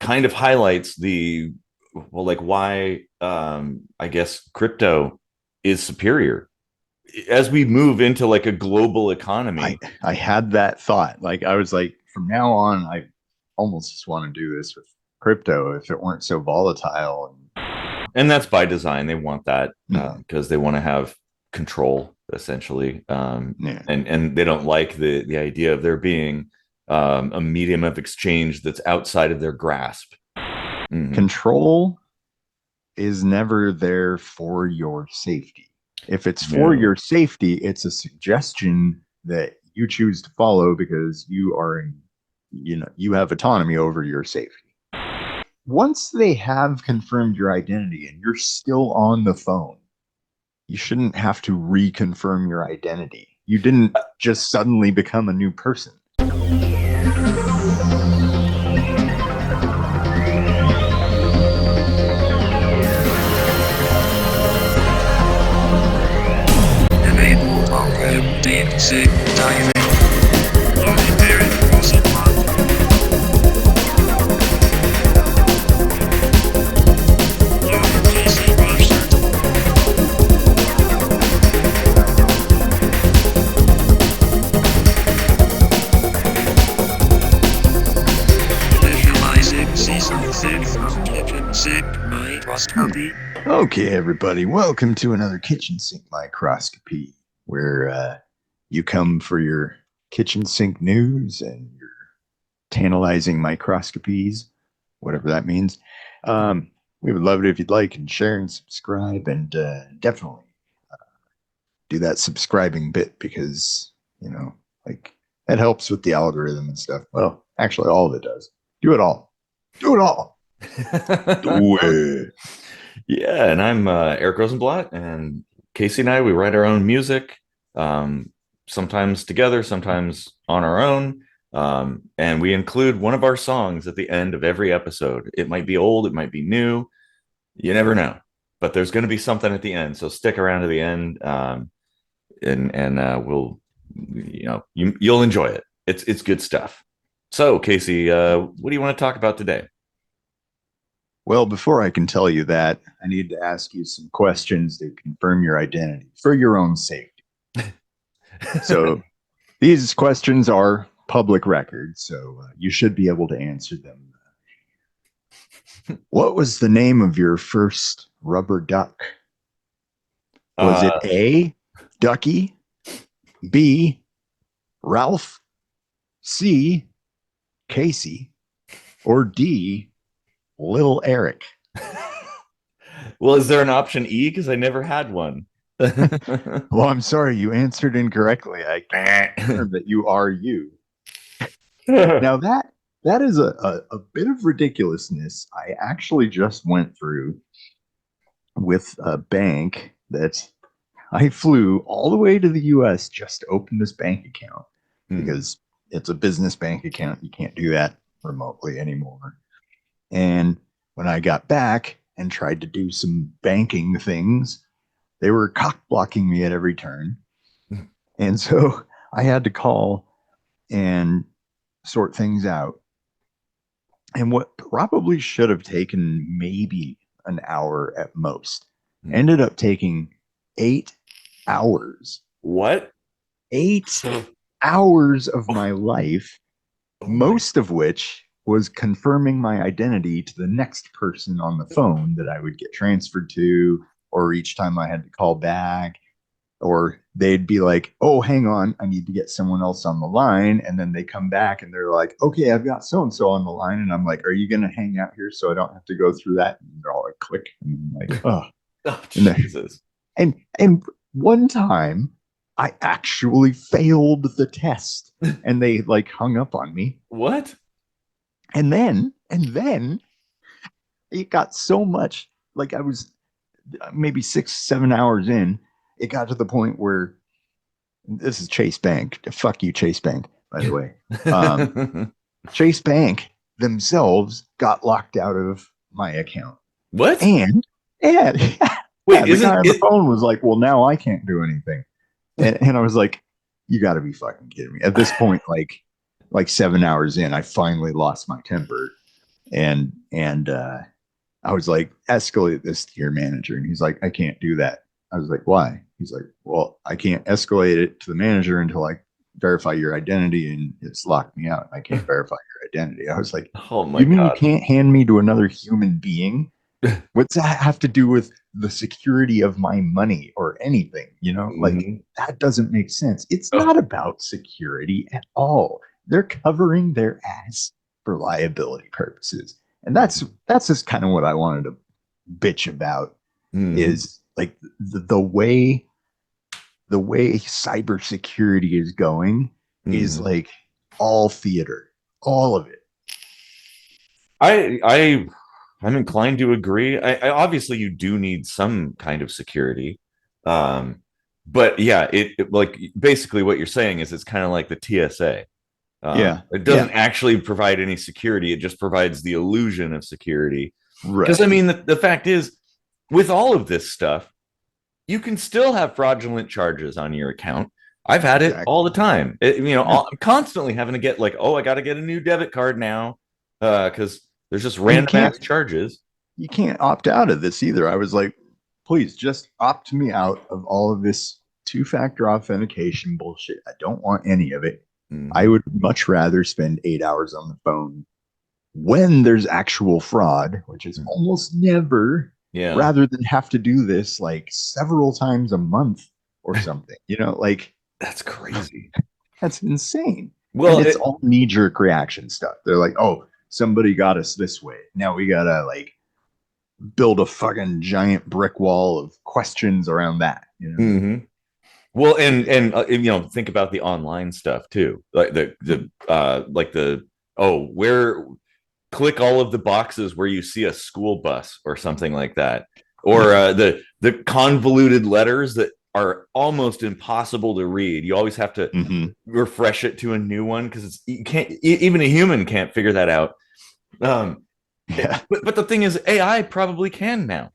kind of highlights like why I guess crypto is superior as we move into like a global I economy. I had that thought. Like I was like, from now on, I almost just want to do this with crypto if it weren't so volatile. And that's by design. They want that And because they want to have control essentially, yeah, and they don't like the idea of there being a medium of exchange that's outside of their grasp. Mm-hmm. control is never there for your safety. If it's for No. your safety, it's a suggestion that you choose to follow because you have autonomy over your safety. Once they have confirmed your identity and you're still on the phone, you shouldn't have to reconfirm your identity. You didn't just suddenly become a new person. Enable authentic diving. Okay, everybody, welcome to another kitchen sink microscopy, where you come for your kitchen sink news and your tantalizing microscopies, whatever that means. We would love it if you'd like and share and subscribe, and definitely do that subscribing bit because, like, that helps with the algorithm and stuff. Well, actually, all of it does. Do it all. Do it all. Do it. Yeah, and I'm Eric Rosenblatt, and Casey and I, we write our own music, sometimes together, sometimes on our own. And we include one of our songs at the end of every episode. It might be old, it might be new, you never know. But there's going to be something at the end, so stick around to the end, and we'll, you'll enjoy it. It's good stuff. So, Casey, what do you want to talk about today? Well, before I can tell you that, I need to ask you some questions to confirm your identity for your own safety. So these questions are public record, so you should be able to answer them. What was the name of your first rubber duck? Was it A, Ducky, B, Ralph, C, Casey, or D, Little Eric? Well, is there an option E? Because I never had one. Well, I'm sorry, you answered incorrectly. I can't confirm that you are you. Now that is a bit of ridiculousness. I actually just went through with a bank that I flew all the way to the US just to open this bank account because it's a business bank account. You can't do that remotely anymore. And when I got back and tried to do some banking things, they were cock blocking me at every turn. And so I had to call and sort things out. And what probably should have taken maybe an hour at most ended up taking 8 hours. What? 8 hours of my life, most of which was confirming my identity to the next person on the phone that I would get transferred to, or each time I had to call back, or they'd be like, oh, hang on, I need to get someone else on the line. And then they come back and they're like, okay, I've got so-and-so on the line. And I'm like, are you going to hang out here so I don't have to go through that? And they're all like, click. And I'm like, oh. Oh, Jesus. And one time I actually failed the test and they like hung up on me. What? And then it got so much, like I was maybe 6-7 hours in, it got to the point where this is Chase Bank. Fuck you, Chase Bank, by the way. Chase Bank themselves got locked out of my account. What? And wait, the guy on the phone was like, well, now I can't do anything. And I was like, you got to be fucking kidding me. At this point, like 7 hours in, I finally lost my temper. And I was like, escalate this to your manager. And he's like, I can't do that. I was like, why? He's like, well, I can't escalate it to the manager until I verify your identity, and it's locked me out. I can't verify your identity. I was like, Oh my you mean you God. can't hand me to another human being? What's that have to do with the security of my money or anything? Like, Mhm. that doesn't make sense. It's Oh, not about security at all. They're covering their ass for liability purposes. And that's just kind of what I wanted to bitch about, mhm. is like the way cybersecurity is going is Mhm. like all theater, all of it. I'm inclined to agree. I obviously you do need some kind of security. Um, but yeah, like basically what you're saying is it's kind of like the TSA. Yeah, It doesn't yeah, actually provide any security. It just provides the illusion of security. Because I right, mean, the fact is, with all of this stuff, you can still have fraudulent charges on your account. I've had it all the exactly. time. Yeah, I'm constantly having to get like, oh, I got to get a new debit card now because there's just and you random can't ass charges. you can't opt out of this either. I was like, please just opt me out of all of this two-factor authentication bullshit. I don't want any of it. I Mhm. would much rather spend 8 hours on the phone when there's actual fraud, which is almost never, Yeah, rather than have to do this like several times a month or something. Like, that's crazy. that's insane. And Well, it's all knee jerk reaction stuff. They're like, oh, somebody got us this way. Now we gotta like build a fucking giant brick wall of questions around that. mhm. Well, and think about the online stuff too, like the oh, where click all of the boxes where you see a school bus or something like that, or the convoluted letters that are almost impossible to read. You always have to Mm-hmm. refresh it to a new one because it's you can't even a human can't figure that out. Um, Yeah. but the thing is, AI probably can now.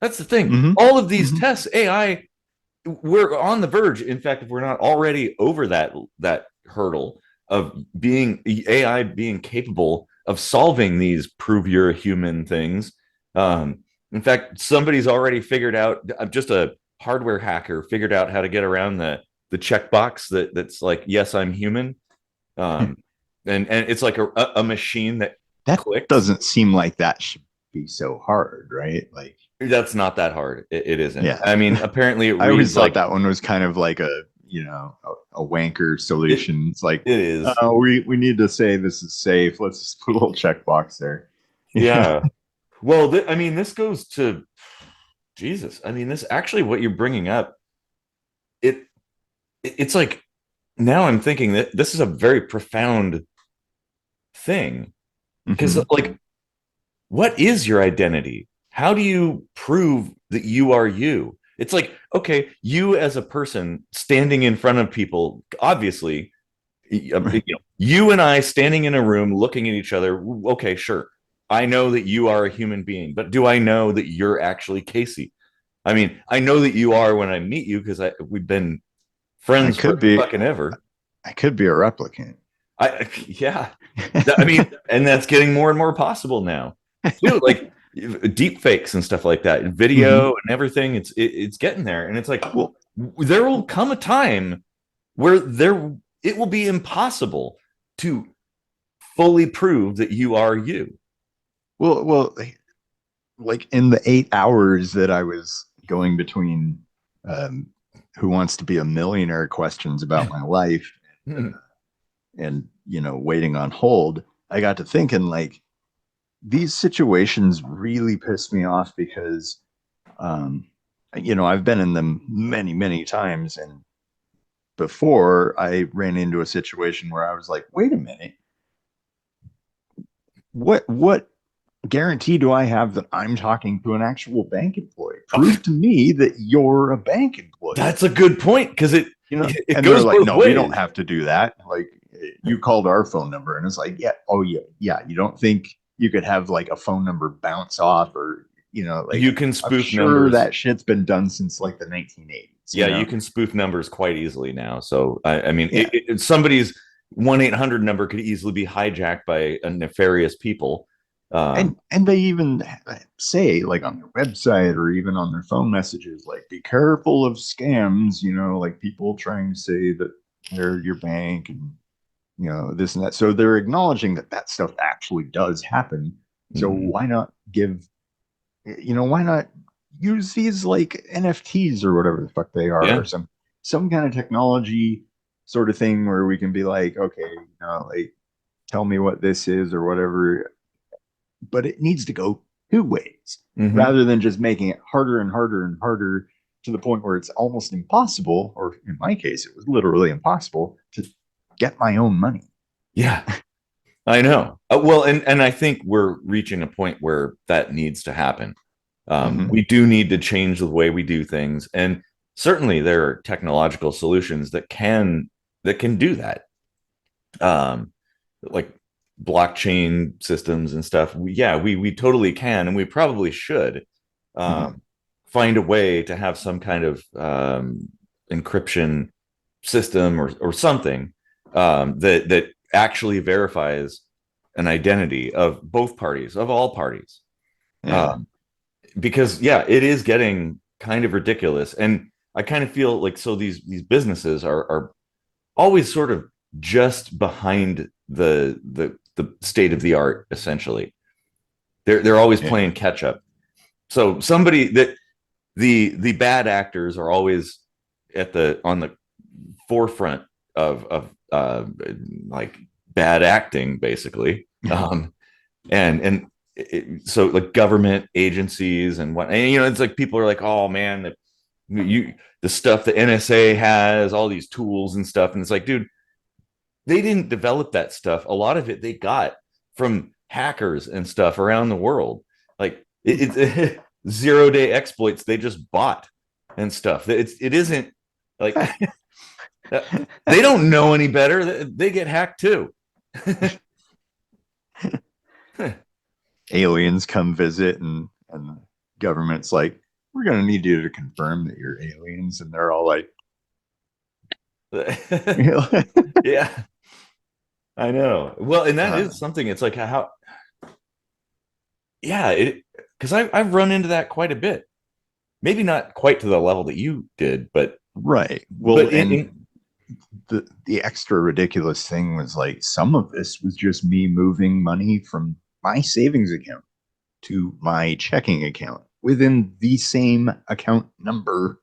That's the thing. Mm-hmm. All of these Mm-hmm. tests, AI, we're on the verge. In fact, if we're not already over that hurdle of being AI being capable of solving these prove you're a human things. Um, in fact, somebody's already figured out. Just a hardware hacker figured out how to get around the checkbox that's like yes, I'm human. Um, and it's like a machine that That clicks. doesn't seem like that should be so hard, right? Like, That's not that hard. It isn't. yeah. I mean, apparently it I always reads thought like that one was kind of like a wanker it. solution. It's like, It is. we need to say this is safe. Let's just put a little checkbox there. Yeah. Yeah. Well, I mean, this goes to Jesus. I mean, this actually what you're bringing up. It it's like now I'm thinking that this is a very profound thing because Mm-hmm. like, what is your identity? How do you prove that you are you? It's like, okay, you as a person standing in front of people, obviously, Right. you and I standing in a room looking at each other. Okay, sure. I know that you are a human being, but do I know that you're actually Casey? I mean, I know that you are when I meet you because we've been I friends for could be fucking ever. I could be a replicant. Yeah. I mean, and that's getting more and more possible now, too. Like deep fakes and stuff like that, video Mm-hmm. and everything. It's getting there, and it's like Well, there will come a time where it will be impossible to fully prove that you are you. well, like in the 8 hours that I was going between um, Who Wants to Be a Millionaire questions about my life and waiting on hold, I got to thinking like these situations really piss me off because um, I've been in them many, many times, and before I ran into a situation where I was like, wait a minute, what guarantee do I have that I'm talking to an actual bank employee? Oh, Prove to me that you're a bank employee. that's a good point because it And they're goes like, both no, we don't ways. have to do that. Like, you called our phone number, and it's like, yeah, oh yeah, yeah. You don't think you could have like a phone number bounce off, or like, You can I'm spoof sure numbers. that shit's been done since like the 1980s. Yeah, you can spoof numbers quite easily now. So I mean, Yeah, somebody's 1-800 number could easily be hijacked by a nefarious people. And they even say, like, on their website or even on their phone messages, like, be careful of scams, like people trying to say that they're your bank and this and that. So they're acknowledging that that stuff actually does happen. So why not why not use these like NFTs or whatever the fuck they are, Yeah. or some kind of technology sort of thing where we can be like, okay, like, tell me what this is or whatever. But it needs to go two ways Mhm. rather than just making it harder and harder and harder to the point where it's almost impossible, or in my case, it was literally impossible to get my own money. Yeah, I know. Well, and I think we're reaching a point where that needs to happen. We do need to change the way we do things, and certainly there are technological solutions that can do that. Like blockchain systems and stuff. We totally can, and we probably should find a way to have some kind of encryption system or something that actually verifies an identity of both parties, of all parties. Yeah. Because it is getting kind of ridiculous, and I kind of feel like these businesses are always sort of just behind the state of the art. Essentially, they're always Yeah. playing catch up. So somebody that the bad actors are always on the forefront of like bad acting, basically. So like government agencies and what, and it's like people are like, oh man, the stuff the NSA has, all these tools and stuff, and it's like, dude, they didn't develop that stuff. A lot of it they got from hackers and stuff around the world. Like it's 0-day exploits they just bought and stuff. It isn't like they don't know any better. They get hacked too. Aliens come visit, and the government's like, we're going to need you to confirm that you're aliens. And they're all like, Yeah, I know. Well, and that uh, is something. It's like how, it because I've run into that quite a bit. Maybe not quite to the level that you did, but right. Well, but and the extra ridiculous thing was, like, some of this was just me moving money from my savings account to my checking account within the same account number,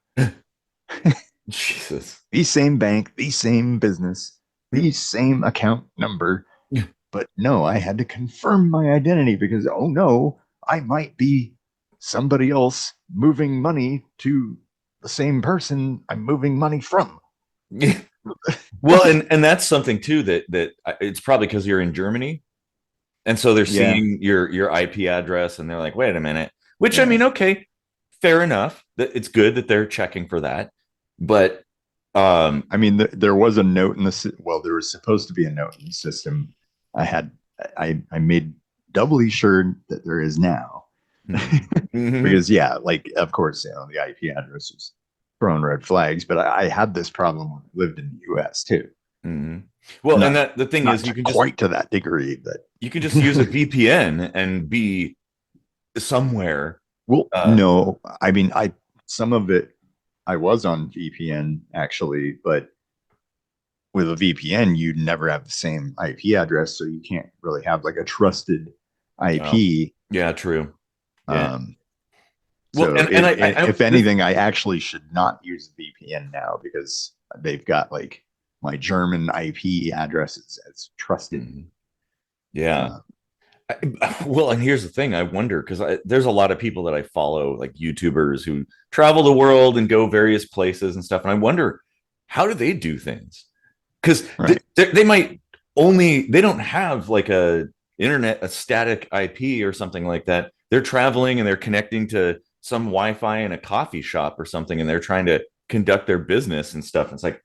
Jesus. the same bank, the same business, the same account number. But no, I had to confirm my identity because, oh no, I might be somebody else moving money to the same person I'm moving money from. Well, and that's something too that it's probably because you're in Germany, and so they're Yeah. seeing your IP address, and they're like, wait a minute. Which I Yeah. mean, okay, fair enough. That it's good that they're checking for that, but I mean, there was a note in the well, there was supposed to be a note in the system. I made doubly sure that there is now, because like, of course, the IP address was throwing red flags, but I had this problem when I lived in the U.S. too. Well, Not, and that the thing not is, you can quite to that degree, but you can just use a VPN and be somewhere. well, no, I mean, some of it I was on VPN actually, but with a VPN, you never have the same IP address, so you can't really have like a trusted IP. Yeah, true. Yeah. Well, So and if anything, I actually should not use VPN now because they've got like my German IP addresses as trusted. Yeah. Well, and here's the thing. I wonder because there's a lot of people that I follow, like YouTubers who travel the world and go various places and stuff. And I wonder, how do they do things? Because Right. they might they don't have like a static IP or something like that. They're traveling and they're connecting to some Wi-Fi in a coffee shop or something, and they're trying to conduct their business and stuff. It's like,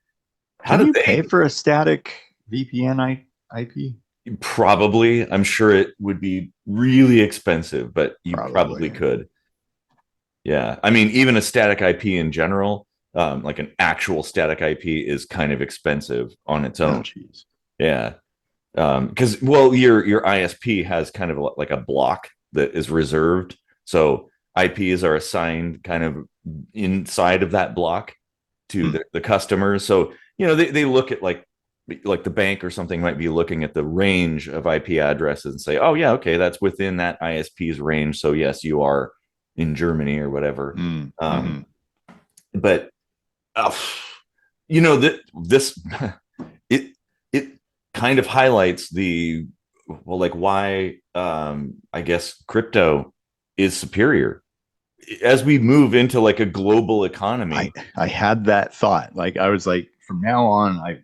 how Can do you they pay for a static VPN IP? Probably, I'm sure it would be really expensive, but you probably Probably. could. Yeah. I mean, even a static IP in general, like an actual static IP is kind of expensive on its Oh, own. geez. Yeah. Because your ISP has kind of like a block that is reserved, so IPs are assigned kind of inside of that block to the customers. So they look at like the bank or something might be looking at the range of IP addresses and say, oh yeah, okay, that's within that ISP's range, so yes, you are in Germany or whatever. But that this it it kind of highlights like why I guess crypto is superior as we move into like a global economy. I had that thought. Like I was like, from now on, I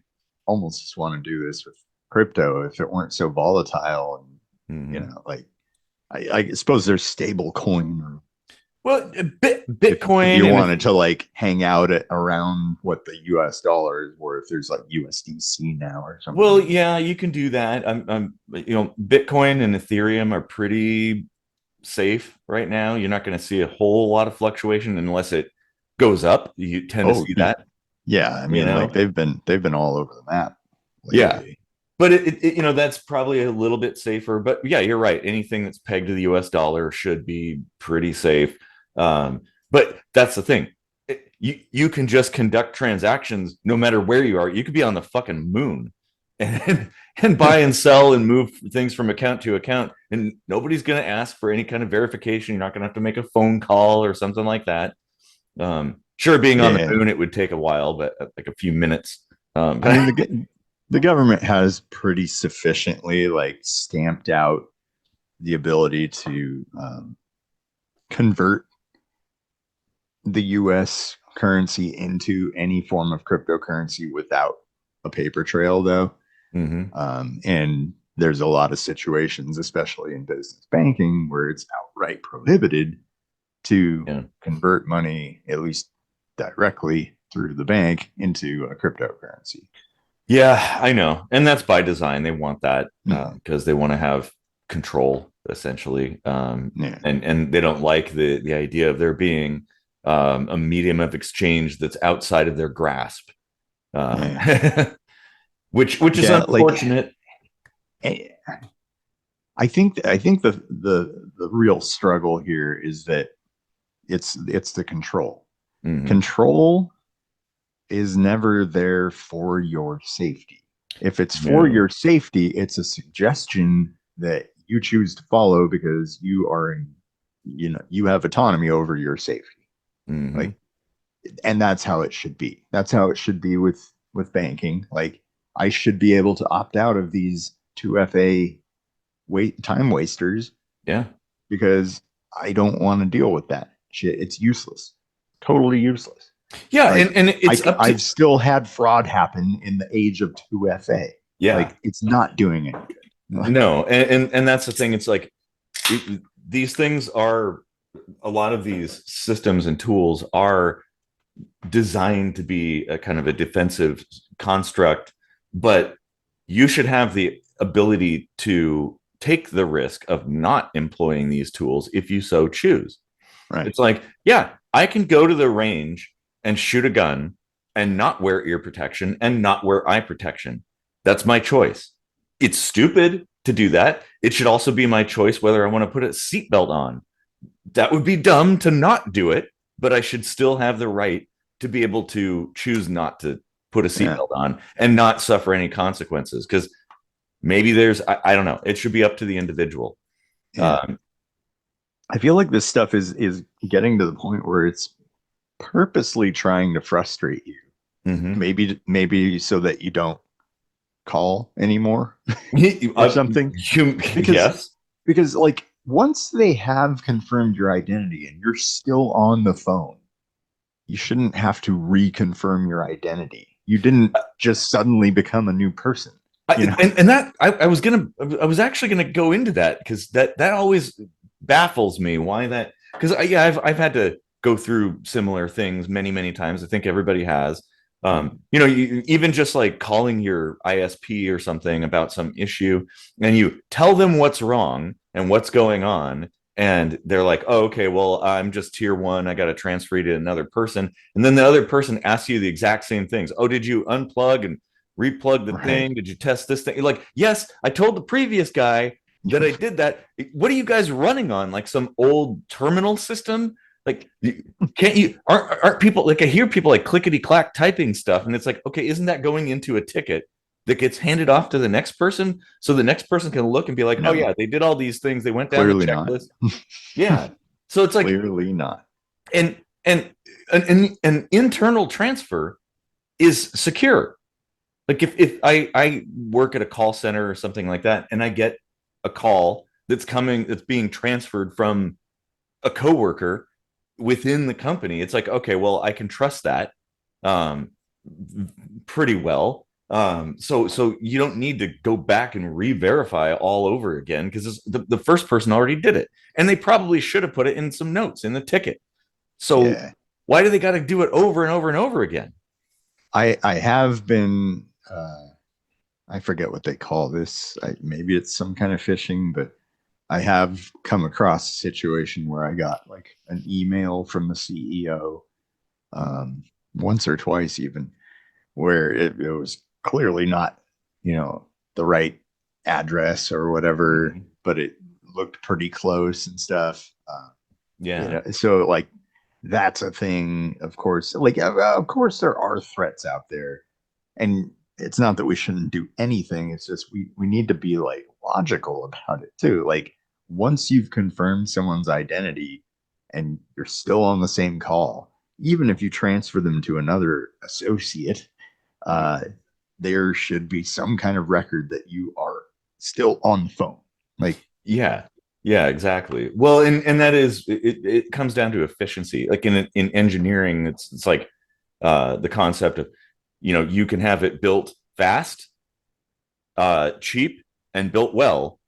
almost just want to do this with crypto if it weren't so volatile. And like I suppose there's stable coin, or Bitcoin. If you wanted to like hang out at around what the US dollar is worth, there's like USDC now or something. Well, yeah, you can do that. Bitcoin and Ethereum are pretty safe right now. You're not going to see a whole lot of fluctuation unless it goes up. You tend to see that. Yeah, I mean, like they've been all over the map lately. Yeah, but it that's probably a little bit safer. But yeah, you're right. Anything that's pegged to the US dollar should be pretty safe. But that's the thing. You can just conduct transactions no matter where you are. You could be on the fucking moon and buy and sell and move things from account to account, and nobody's going to ask for any kind of verification. You're not going to have to make a phone call or something like that. Sure, being on the moon, it would take a while, but like a few minutes. I mean, the government has pretty sufficiently like stamped out the ability to convert the US currency into any form of cryptocurrency without a paper trail, though. And there's a lot of situations, especially in business banking, where it's outright prohibited to convert money, at least directly through the bank, into a cryptocurrency. Yeah, I know. And that's by design. They want that because they want to have control, essentially. And they don't like the idea of there being a medium of exchange that's outside of their grasp. Which is unfortunate. Like, I think the real struggle here is that it's the control. Control is never there for your safety. If it's for your safety, it's a suggestion that you choose to follow because you have autonomy over your safety. Like, and that's how it should be. That's how it should be with banking. Like, I should be able to opt out of these 2FA time wasters. Yeah. Because I don't want to deal with that shit. It's useless. Totally useless. Yeah, like, and it's I've still had fraud happen in the age of 2FA. Yeah. Like, it's not doing any good. No, and that's the thing. It's like these things are, a lot of these systems and tools are designed to be a kind of a defensive construct, but you should have the ability to take the risk of not employing these tools if you so choose. Right. It's like, yeah, I can go to the range and shoot a gun and not wear ear protection and not wear eye protection. That's my choice. It's stupid to do that. It should also be my choice whether I want to put a seatbelt on. That would be dumb to not do it, but I should still have the right to be able to choose not to put a seatbelt on and not suffer any consequences. Because maybe there's, I don't know. It should be up to the individual. Yeah. I feel like this stuff is getting to the point where it's purposely trying to frustrate you. Maybe so that you don't call anymore or something. Because like, once they have confirmed your identity and you're still on the phone, you shouldn't have to reconfirm your identity. You didn't just suddenly become a new person. I was actually gonna go into that, because that always baffles me why that, because I've had to go through similar things many times. I think everybody has. You even just like calling your ISP or something about some issue, and you tell them what's wrong and what's going on, and they're like, oh, okay, well, I'm just tier 1, I got to transfer you to another person, and then the other person asks you the exact same things. Oh, did you unplug and replug the Right. thing? Did you test this thing? Like, yes, I told the previous guy that I did that. What are you guys running on? Like some old terminal system? Like, can't you? Aren't people like? I hear people like clickety clack typing stuff, and it's like, okay, isn't that going into a ticket that gets handed off to the next person, so the next person can look and be like, oh No, yeah, they did all these things, they went down the clearly not. checklist. Yeah, so it's like, Clearly not. and and an internal transfer is secure. Like if I work at a call center or something like that, and I get a call that's being transferred from a coworker within the company, it's like, okay, well, I can trust that um, pretty well. So you don't need to go back and re-verify all over again because the first person already did it, and they probably should have put it in some notes in the ticket. So Yeah. why do they got to do it over and over and over again? I have been I forget what they call this. Maybe it's some kind of phishing, but I have come across a situation where I got like an email from the CEO once or twice even, where it was clearly not, the right address or whatever, Mhm. but it looked pretty close and stuff. Yeah. So like that's a thing, of course. Like, of course, there are threats out there, and it's not that we shouldn't do anything. It's just we need to be like logical about it too. Like once you've confirmed someone's identity and you're still on the same call, even if you transfer them to another associate, uh, there should be some kind of record that you are still on the phone. Like, Yeah. Yeah, exactly. Well, and that is it comes down to efficiency. Like in engineering, it's like the concept of, you can have it built fast, cheap, and built well.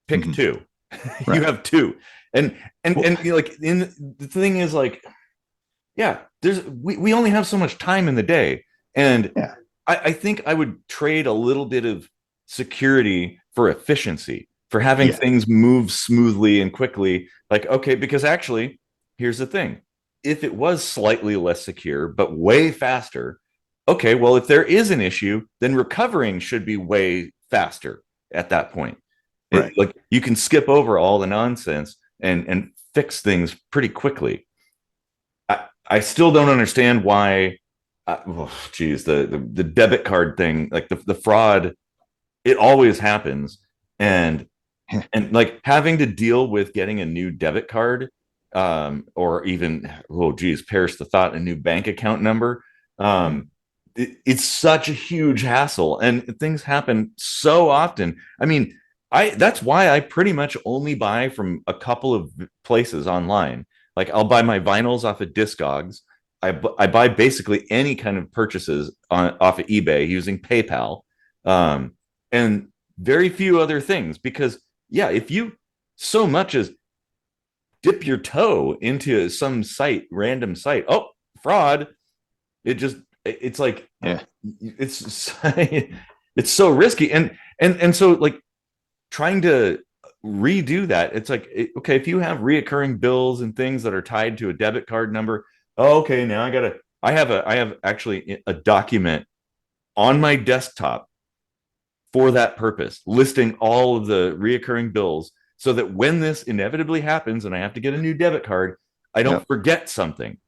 Pick mhm, two. You right. have two. And Well, like in the thing is like, yeah, we only have so much time in the day. And yeah, I think I would trade a little bit of security for efficiency, for having yeah, things move smoothly and quickly. Like, okay, because actually, here's the thing. If it was slightly less secure, but way faster, okay, well, if there is an issue, then recovering should be way faster at that point. right. Like you can skip over all the nonsense and fix things pretty quickly. I still don't understand why. Oh, geez, the debit card thing, like the fraud, it always happens, and like having to deal with getting a new debit card, or even, oh geez, perish the thought, a new bank account number. It's such a huge hassle, and things happen so often. I mean, I that's why I pretty much only buy from a couple of places online. Like I'll buy my vinyls off of Discogs. I buy basically any kind of purchases off of eBay using PayPal, and very few other things. Because yeah, if you so much as dip your toe into some site, random site, oh, fraud! It's like Yeah. it's it's so risky, and so like trying to redo that, it's like, okay, if you have reoccurring bills and things that are tied to a debit card number, oh, okay, now I have actually a document on my desktop for that purpose, listing all of the reoccurring bills, so that when this inevitably happens and I have to get a new debit card, I don't Yep. forget something.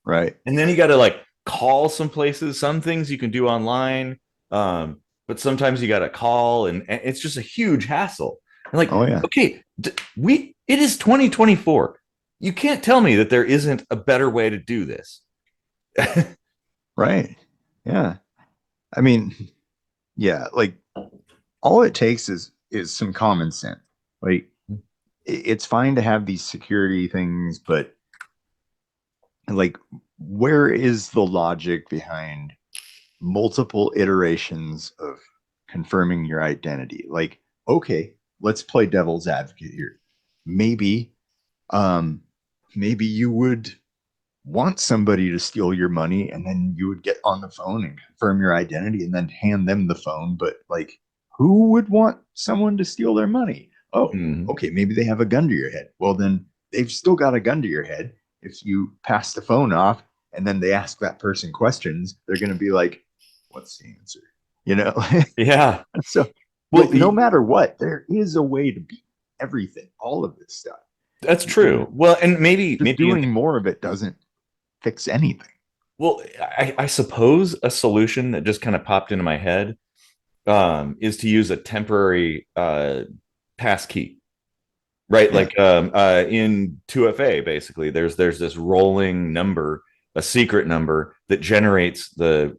Right. And then you got to like call some places. Some things you can do online, but sometimes you got to call, and it's just a huge hassle. And like, Oh yeah. okay, it is 2024. You can't tell me that there isn't a better way to do this. Right. Yeah. I mean, yeah, like all it takes is some common sense. Like it's fine to have these security things, but like where is the logic behind multiple iterations of confirming your identity? Like, okay, let's play devil's advocate here. Maybe um maybe you would want somebody to steal your money and then you would get on the phone and confirm your identity and then hand them the phone, but like who would want someone to steal their money? Oh, Mhm. okay, maybe they have a gun to your head. Well, then they've still got a gun to your head. If you pass the phone off and then they ask that person questions, they're going to be like, what's the answer? you know. Yeah. So, Well, but no matter what, there is a way to beat everything, all of this stuff. that's true. Well, and maybe Just maybe doing more of it doesn't fix anything. well, I suppose a solution that just kind of popped into my head is to use a temporary pass key, right? Yeah. Like in 2FA, basically, there's this rolling number, a secret number that generates the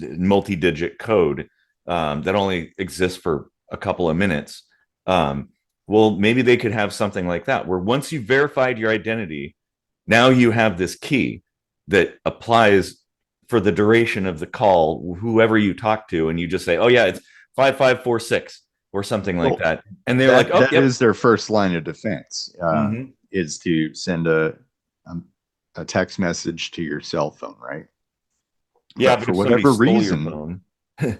multi-digit code that only exists for a couple of minutes. Well, maybe they could have something like that, where once you've verified your identity, now you have this key that applies for the duration of the call, whoever you talk to, and you just say, "Oh yeah, it's 5546" or something like Well, that, and they're like, "Oh, that yep." is their first line of defense, Mhm. is to send a text message to your cell phone, right? Yeah, But but if somebody stole your phone,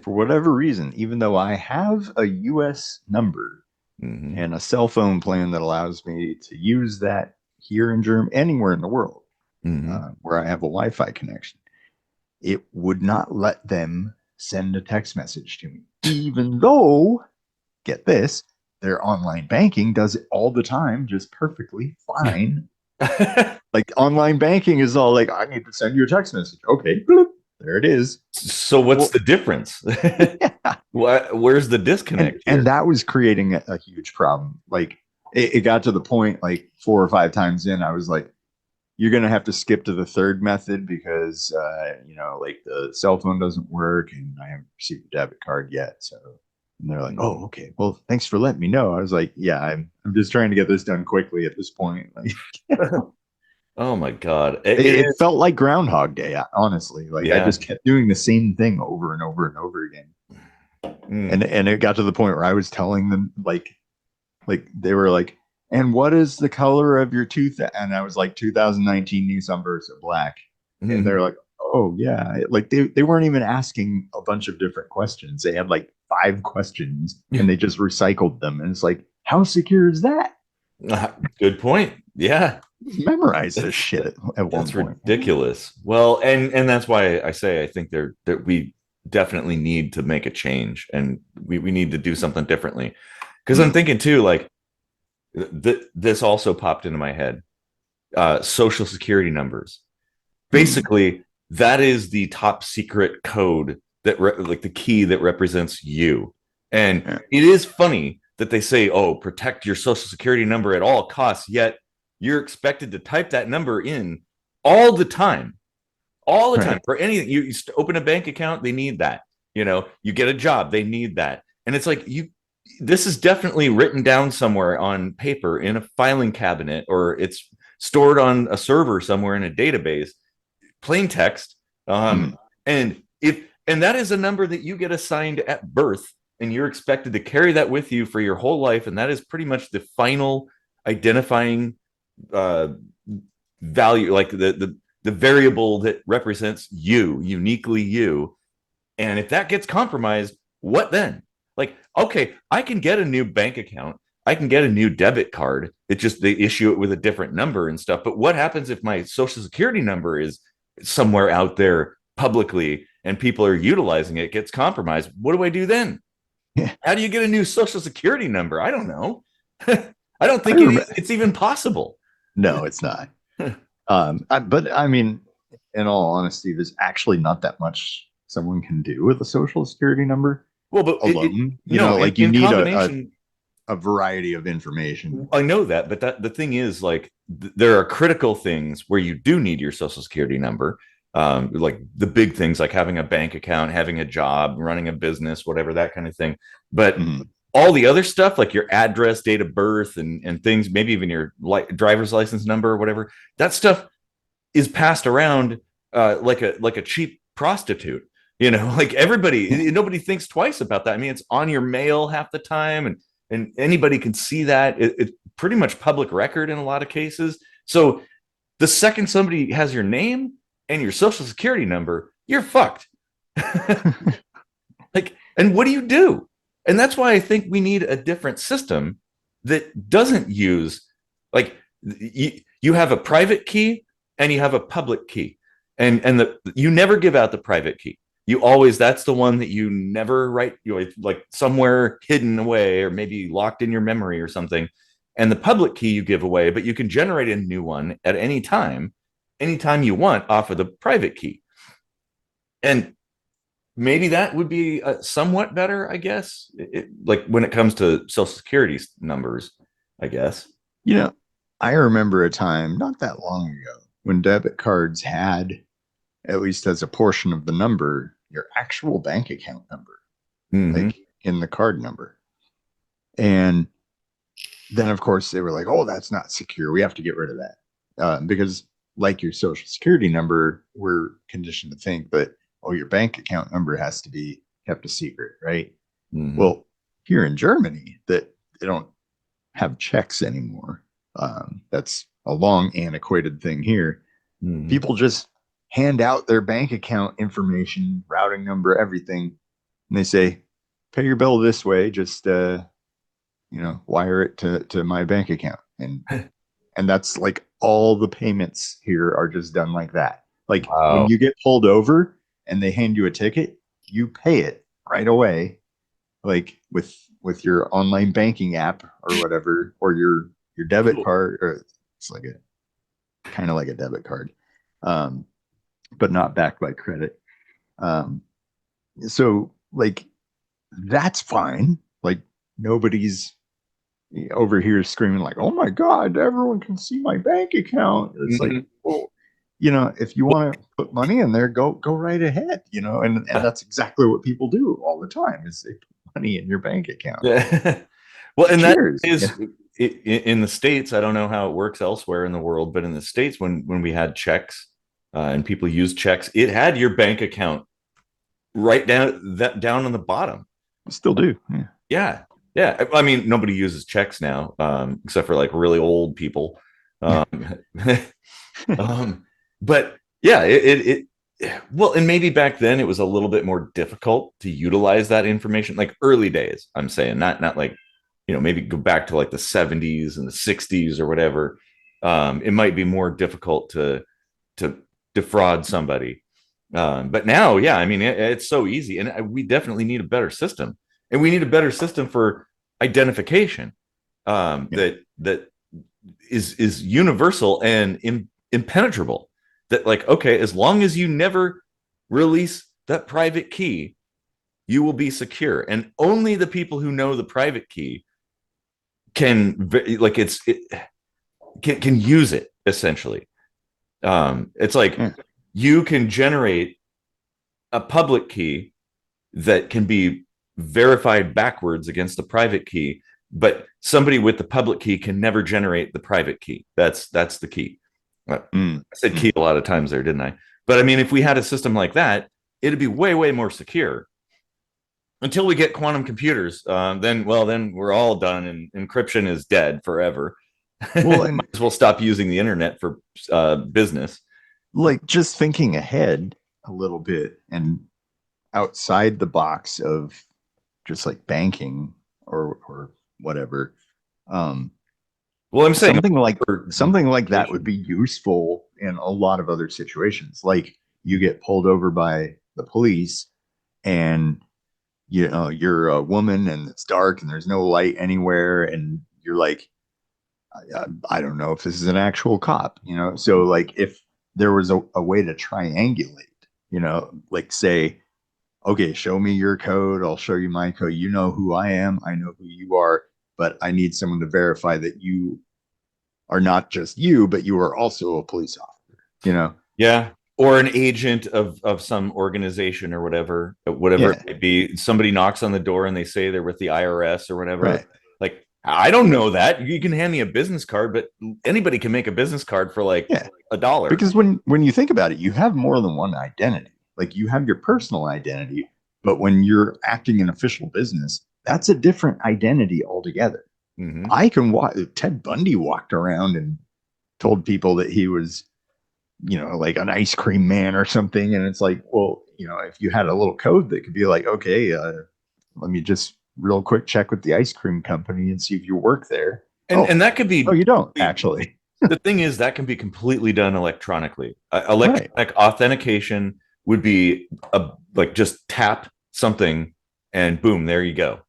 for whatever reason, even though I have a US number mhm, and a cell phone plan that allows me to use that here in Germany, anywhere in the world, mhm. where I have a Wi-Fi connection, it would not let them send a text message to me, even though, get this, their online banking does it all the time, just perfectly fine. Like online banking is all like, I need to send you a text message. Okay, bloop, there it is. So what's Well, the difference? yeah. Where's the disconnect here? And that was creating a huge problem. Like it got to the point like 4 or 5 times in, I was like, you're gonna have to skip to the third method because like the cell phone doesn't work and I haven't received a debit card yet. So and they're like, oh, okay. Well, thanks for letting me know. I was like, yeah, I'm just trying to get this done quickly at this point. Like Oh my God. it felt like Groundhog Day, honestly. Like I Yeah. just kept doing the same thing over and over and over again. Mm. And it got to the point where I was telling them like they were like, and what is the color of your tooth? And I was like, 2019 Nissan Versa black. And Mhm. they're like, oh yeah. Like they weren't even asking a bunch of different questions. They had like 5 questions and they just recycled them. And it's like, how secure is that? Good point. Yeah. Memorize this shit at one That's point. ridiculous. Well, and that's why I say I think that we definitely need to make a change, and we need to do something differently. Because I'm thinking too, like this also popped into my head. Social security numbers. Basically, that is the top secret code that like the key that represents you. And Yeah. it is funny that they say, "Oh, protect your social security number at all costs," yet you're expected to type that number in all the time, all the time Right. for anything. You open a bank account, they need that. You get a job, they need that. And it's like this is definitely written down somewhere on paper in a filing cabinet, or it's stored on a server somewhere in a database, plain text. And that is a number that you get assigned at birth, and you're expected to carry that with you for your whole life. And that is pretty much the final identifying uh, value, like the variable that represents you, uniquely you. And if that gets compromised, what then? Like, okay, I can get a new bank account, I can get a new debit card. It just they issue it with a different number and stuff. But what happens if my social security number is somewhere out there publicly and people are utilizing it, gets compromised? What do I do then? Yeah. How do you get a new social security number? I don't know. I don't think it's even possible. No, it's not. But I mean, in all honesty, there's actually not that much someone can do with a social security number Well, but alone. in, You in need combination, a variety of information. I know that, but the thing is, like, there are critical things where you do need your social security number, like the big things, like having a bank account, having a job, running a business, whatever, that kind of thing. But all the other stuff, like your address, date of birth, and things, maybe even your driver's license number or whatever, that stuff is passed around like a cheap prostitute. Like nobody thinks twice about that. I mean, it's on your mail half the time, and anybody can see that. It's pretty much public record in a lot of cases. So the second somebody has your name and your social security number, you're fucked. Like, and what do you do? And that's why I think we need a different system that doesn't use, like, you have a private key and you have a public key, and you never give out the private key. you always, that's the one that you never write, you know, like somewhere hidden away or maybe locked in your memory or something. And the public key you give away, but you can generate a new one at anytime you want off of the private key. And maybe that would be somewhat better, I guess. Like when it comes to social security numbers, I guess. You know, I remember a time not that long ago when debit cards had, at least as a portion of the number, your actual bank account number, Mm-hmm. like in the card number. And then, of course, they were like, oh, that's not secure. We have to get rid of that. Because, like your social security number, we're conditioned to think that, oh, your bank account number has to be kept a secret, right? Mm-hmm. Well, here in Germany, that they don't have checks anymore. That's a long antiquated thing here. Mm-hmm. People just hand out their bank account information, routing number, everything, and they say, "Pay your bill this way. Just wire it to my bank account." And that's like all the payments here are just done like that. Like Wow. when you get pulled over and they hand you a ticket, you pay it right away, like with your online banking app or whatever, or your debit card, or it's like a kind of like a debit card, but not backed by credit. So like that's fine. Like nobody's over here screaming like, "Oh my God, everyone can see my bank account." It's like, well, if you want to put money in there, go right ahead. And that's exactly what people do all the time is they put money in your bank account. Yeah. Well, and Cheers. that is in the States. I don't know how it works elsewhere in the world, but in the States, when we had checks and people used checks, it had your bank account right down on the bottom. Still do. Yeah. Yeah. I mean, nobody uses checks now, except for like really old people. But yeah, well, and maybe back then it was a little bit more difficult to utilize that information, like early days. I'm saying not like, maybe go back to like the 70s and the 60s or whatever. It might be more difficult to defraud somebody. But now, yeah, I mean, it's so easy, and we definitely need a better system, and we need a better system for identification that is universal and impenetrable. That like, okay, as long as you never release that private key, you will be secure, and only the people who know the private key can can use it essentially. It's like you can generate a public key that can be verified backwards against the private key, but somebody with the public key can never generate the private key. That's the key. I said key a lot of times there, didn't I? But I mean, if we had a system like that, it'd be way more secure. Until we get quantum computers, then we're all done, and encryption is dead forever. Well, and might as well stop using the internet for business. Like just thinking ahead a little bit and outside the box of just like banking or whatever. Well, I'm saying something like that would be useful in a lot of other situations. Like you get pulled over by the police and you're a woman and it's dark and there's no light anywhere, and you're like, I don't know if this is an actual cop, so like if there was a way to triangulate, like say, okay, show me your code, I'll show you my code, you know who I am, I know who you are, but I need someone to verify that you are not just you, but you are also a police officer, Yeah. Or an agent of some organization or whatever it may be. Somebody knocks on the door and they say they're with the IRS or whatever. Right. Like, I don't know that. You can hand me a business card, but anybody can make a business card for like $1. Because when you think about it, you have more than one identity. Like you have your personal identity, but when you're acting in official business, that's a different identity altogether. Mm-hmm. I can Ted Bundy walked around and told people that he was, like an ice cream man or something. And it's like, well, if you had a little code that could be like, okay, let me just real quick check with the ice cream company and see if you work there. And that could be. Oh, you don't actually. The thing is that can be completely done electronically. Electronic authentication would be like just tap something and boom, there you go.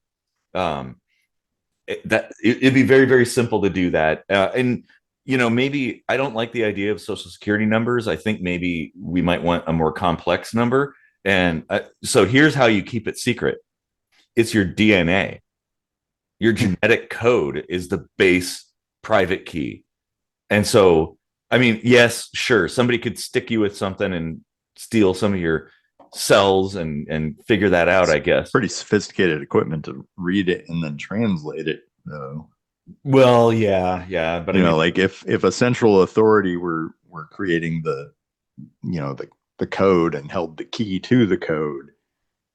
It'd be very, very simple to do that. And maybe I don't like the idea of social security numbers. I think maybe we might want a more complex number. And so here's how you keep it secret. It's your DNA. Your genetic code is the base private key. And so, I mean, yes, sure, somebody could stick you with something and steal some of your cells and figure that out, I guess. Pretty sophisticated equipment to read it and then translate it, though. Well, yeah, but I mean, like if a central authority were creating the code and held the key to the code,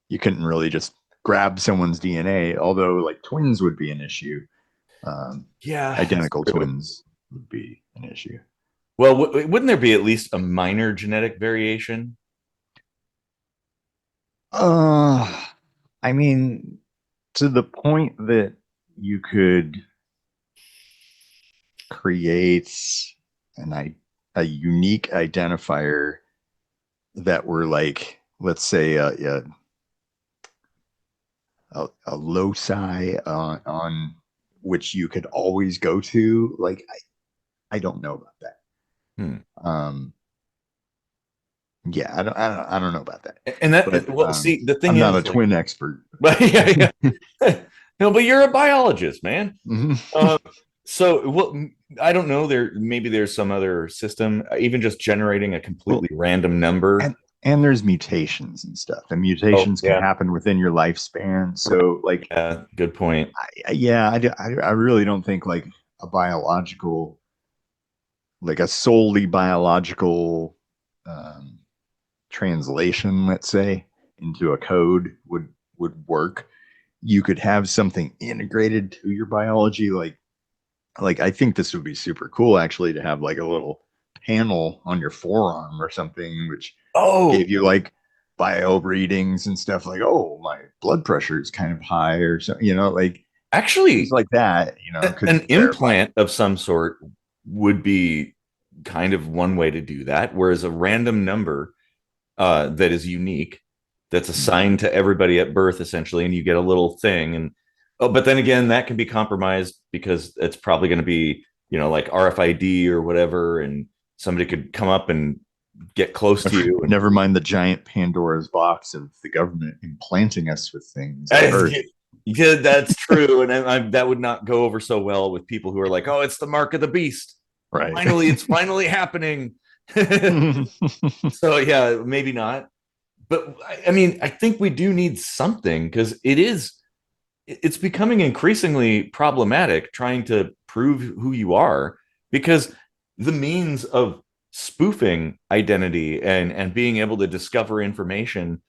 you couldn't really just grab someone's DNA. Although, like, twins would be an issue. Identical twins would be an issue. Well, wouldn't there be at least a minor genetic variation? I mean, to the point that you could create a unique identifier that were, like, let's say a loci on which you could always go to. Like, I don't know about that. Yeah, I don't know about that. And that, see, the thing I'm is, not a twin expert. But yeah. No, but you're a biologist, man. So I don't know. Maybe there's some other system, even just generating a completely random number. And there's mutations and stuff, and mutations can happen within your lifespan. So, like, good point. I really don't think, like, a biological, like a solely biological translation, let's say, into a code would work. You could have something integrated to your biology, like I think this would be super cool, actually, to have, like, a little panel on your forearm or something, which gave you, like, bio readings and stuff, like, oh, my blood pressure is kind of high, or something, like, actually things like that. An implant of some sort would be kind of one way to do that, whereas a random number that is unique, that's assigned to everybody at birth, essentially, and you get a little thing. And but then again, that can be compromised because it's probably going to be, like RFID or whatever, and somebody could come up and get close to you. Never mind the giant Pandora's box of the government implanting us with things. Yeah, that's true. And that would not go over so well with people who are like, oh, it's the mark of the beast. Right. Finally, it's finally happening. So yeah, maybe not. But I mean, I think we do need something, because it's becoming increasingly problematic trying to prove who you are, because the means of spoofing identity and being able to discover information,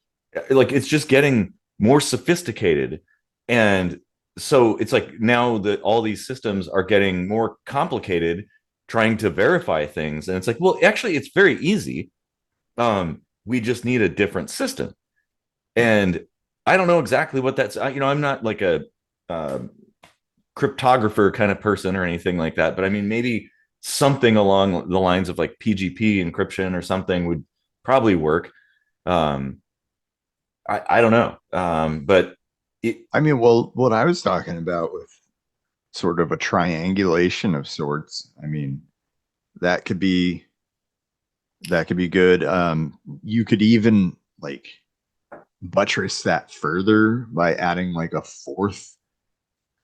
like, it's just getting more sophisticated. And so it's like now that all these systems are getting more complicated trying to verify things, and it's like, well, actually, it's very easy. We just need a different system. And I don't know exactly what that's, I'm not like a cryptographer kind of person or anything like that, but I mean, maybe something along the lines of, like, PGP encryption or something would probably work. I don't know. But what I was talking about with sort of a triangulation of sorts, I mean, that could be good. You could even, like, buttress that further by adding, like, a fourth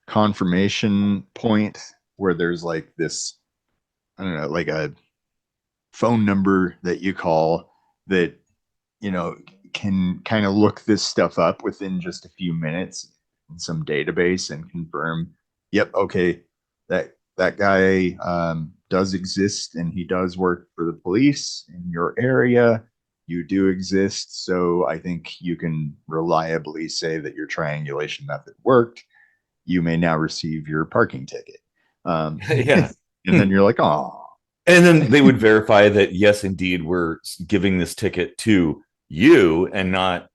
confirmation point where there's, like, this, I don't know, like a phone number that you call that, can kind of look this stuff up within just a few minutes in some database and confirm, yep, okay, that guy does exist, and he does work for the police in your area. You do exist, so I think you can reliably say that your triangulation method worked. You may now receive your parking ticket. Yeah. And then you're like, oh. And then they would verify that, yes, indeed, we're giving this ticket to you and not,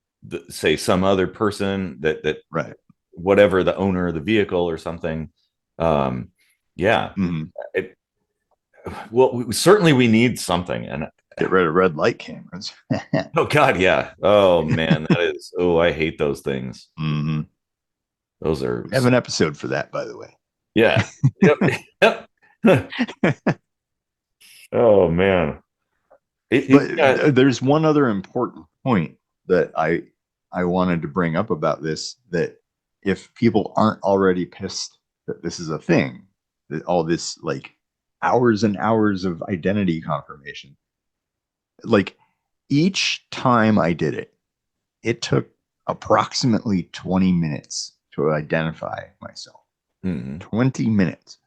say, some other person that right, whatever, the owner of the vehicle or something. Yeah. Mm-hmm. Well, certainly we need something. And Get rid of red light cameras. Oh God, yeah. Oh man, that is. Oh, I hate those things. Hmm. Those are. I have an episode for that, by the way. Yeah. Yep. Yep. Oh man. Yeah. There's one other important point that I wanted to bring up about this, that if people aren't already pissed that this is a thing, that all this like hours and hours of identity confirmation, like each time I did it, it took approximately 20 minutes to identify myself. 20 minutes.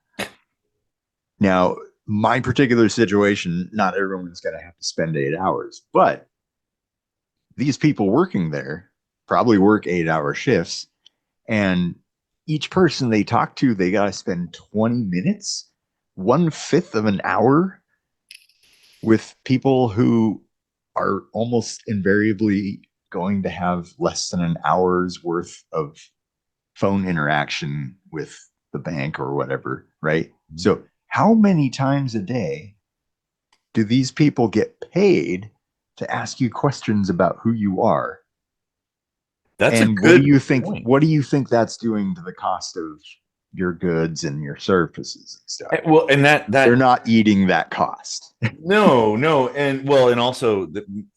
Now, my particular situation, not everyone's going to have to spend 8 hours, but these people working there probably work 8-hour shifts. And each person they talk to, they got to spend 20 minutes, 1/5 of an hour with people who are almost invariably going to have less than an hour's worth of phone interaction with the bank or whatever, right? So how many times a day do these people get paid to ask you questions about who you are? That's a And good point. what do you think that's doing to the cost of your goods and your services and stuff? Well, and that They're not eating that cost. no, and well, and also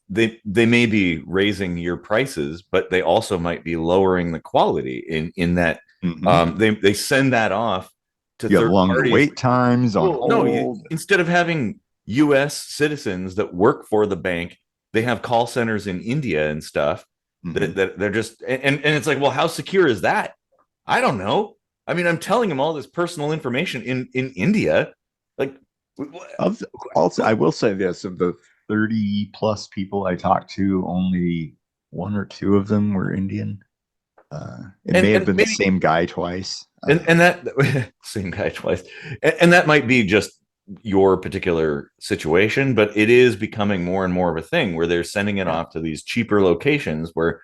they may be raising your prices, but they also might be lowering the quality in that they send that off to You have third longer parties. wait times on Well, no, hold. instead of having U.S. citizens that work for the bank, they have call centers in India and stuff that they're just and it's like, well, how secure is that? I don't know. I mean, I'm telling them all this personal information in India. Like, Also, I will say this: of the 30 plus people I talked to, only one or two of them were Indian. It may have been the same guy twice. And that same guy twice, and that might be just your particular situation, but it is becoming more and more of a thing where they're sending it off to these cheaper locations where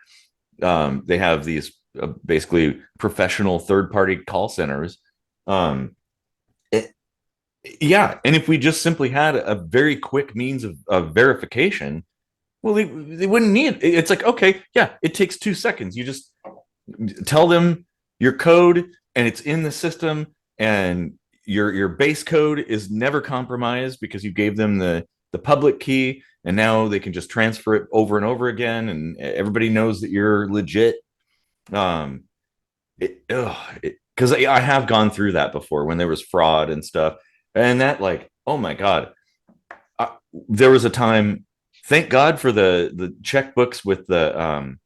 they have these basically professional third-party call centers. Yeah, and if we just simply had a very quick means of verification, well, they wouldn't need it. It's like, okay, yeah, it takes 2 seconds. You just tell them your code, and it's in the system, and your base code is never compromised because you gave them the public key, and now they can just transfer it over and over again, and everybody knows that you're legit. Because I have gone through that before when there was fraud and stuff, and that, like, oh my god, there was a time. Thank God for the checkbooks with the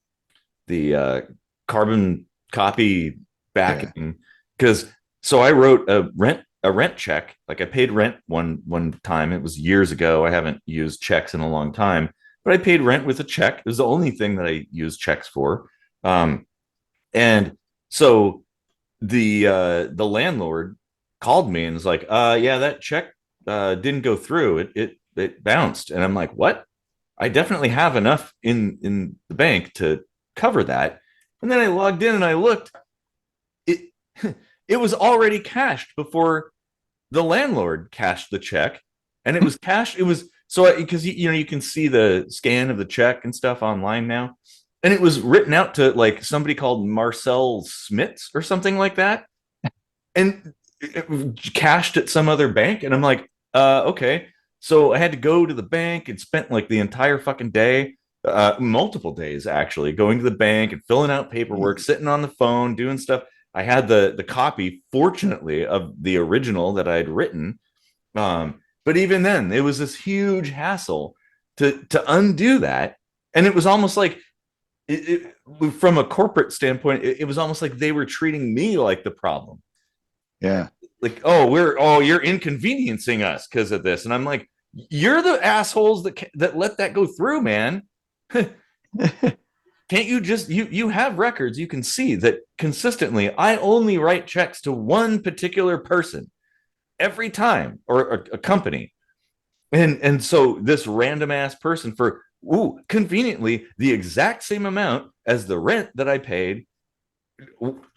carbon copy backing, because so I wrote a rent check. Like, I paid rent one time. It was years ago. I haven't used checks in a long time, but I paid rent with a check. It was the only thing that I used checks for. And so the landlord called me and was like, yeah, that check didn't go through. It bounced. And I'm like, what? I definitely have enough in the bank to cover that. And then I logged in and I looked. It it was already cashed before the landlord cashed the check, and it was cashed. It was so, because you can see the scan of the check and stuff online now, and it was written out to like somebody called Marcel Smits or something like that, and it cashed at some other bank. And I'm like, okay. So I had to go to the bank and spent like the entire fucking day, multiple days actually, going to the bank and filling out paperwork, sitting on the phone, doing stuff. I had the copy, fortunately, of the original that I had written. But even then, it was this huge hassle to undo that. And it was almost like from a corporate standpoint, it was almost like they were treating me like the problem. Yeah. Like, you're inconveniencing us because of this. And I'm like, you're the assholes that let that go through, man. Can't you just you have records, you can see that consistently I only write checks to one particular person every time, or a company. And so this random ass person for conveniently the exact same amount as the rent that I paid.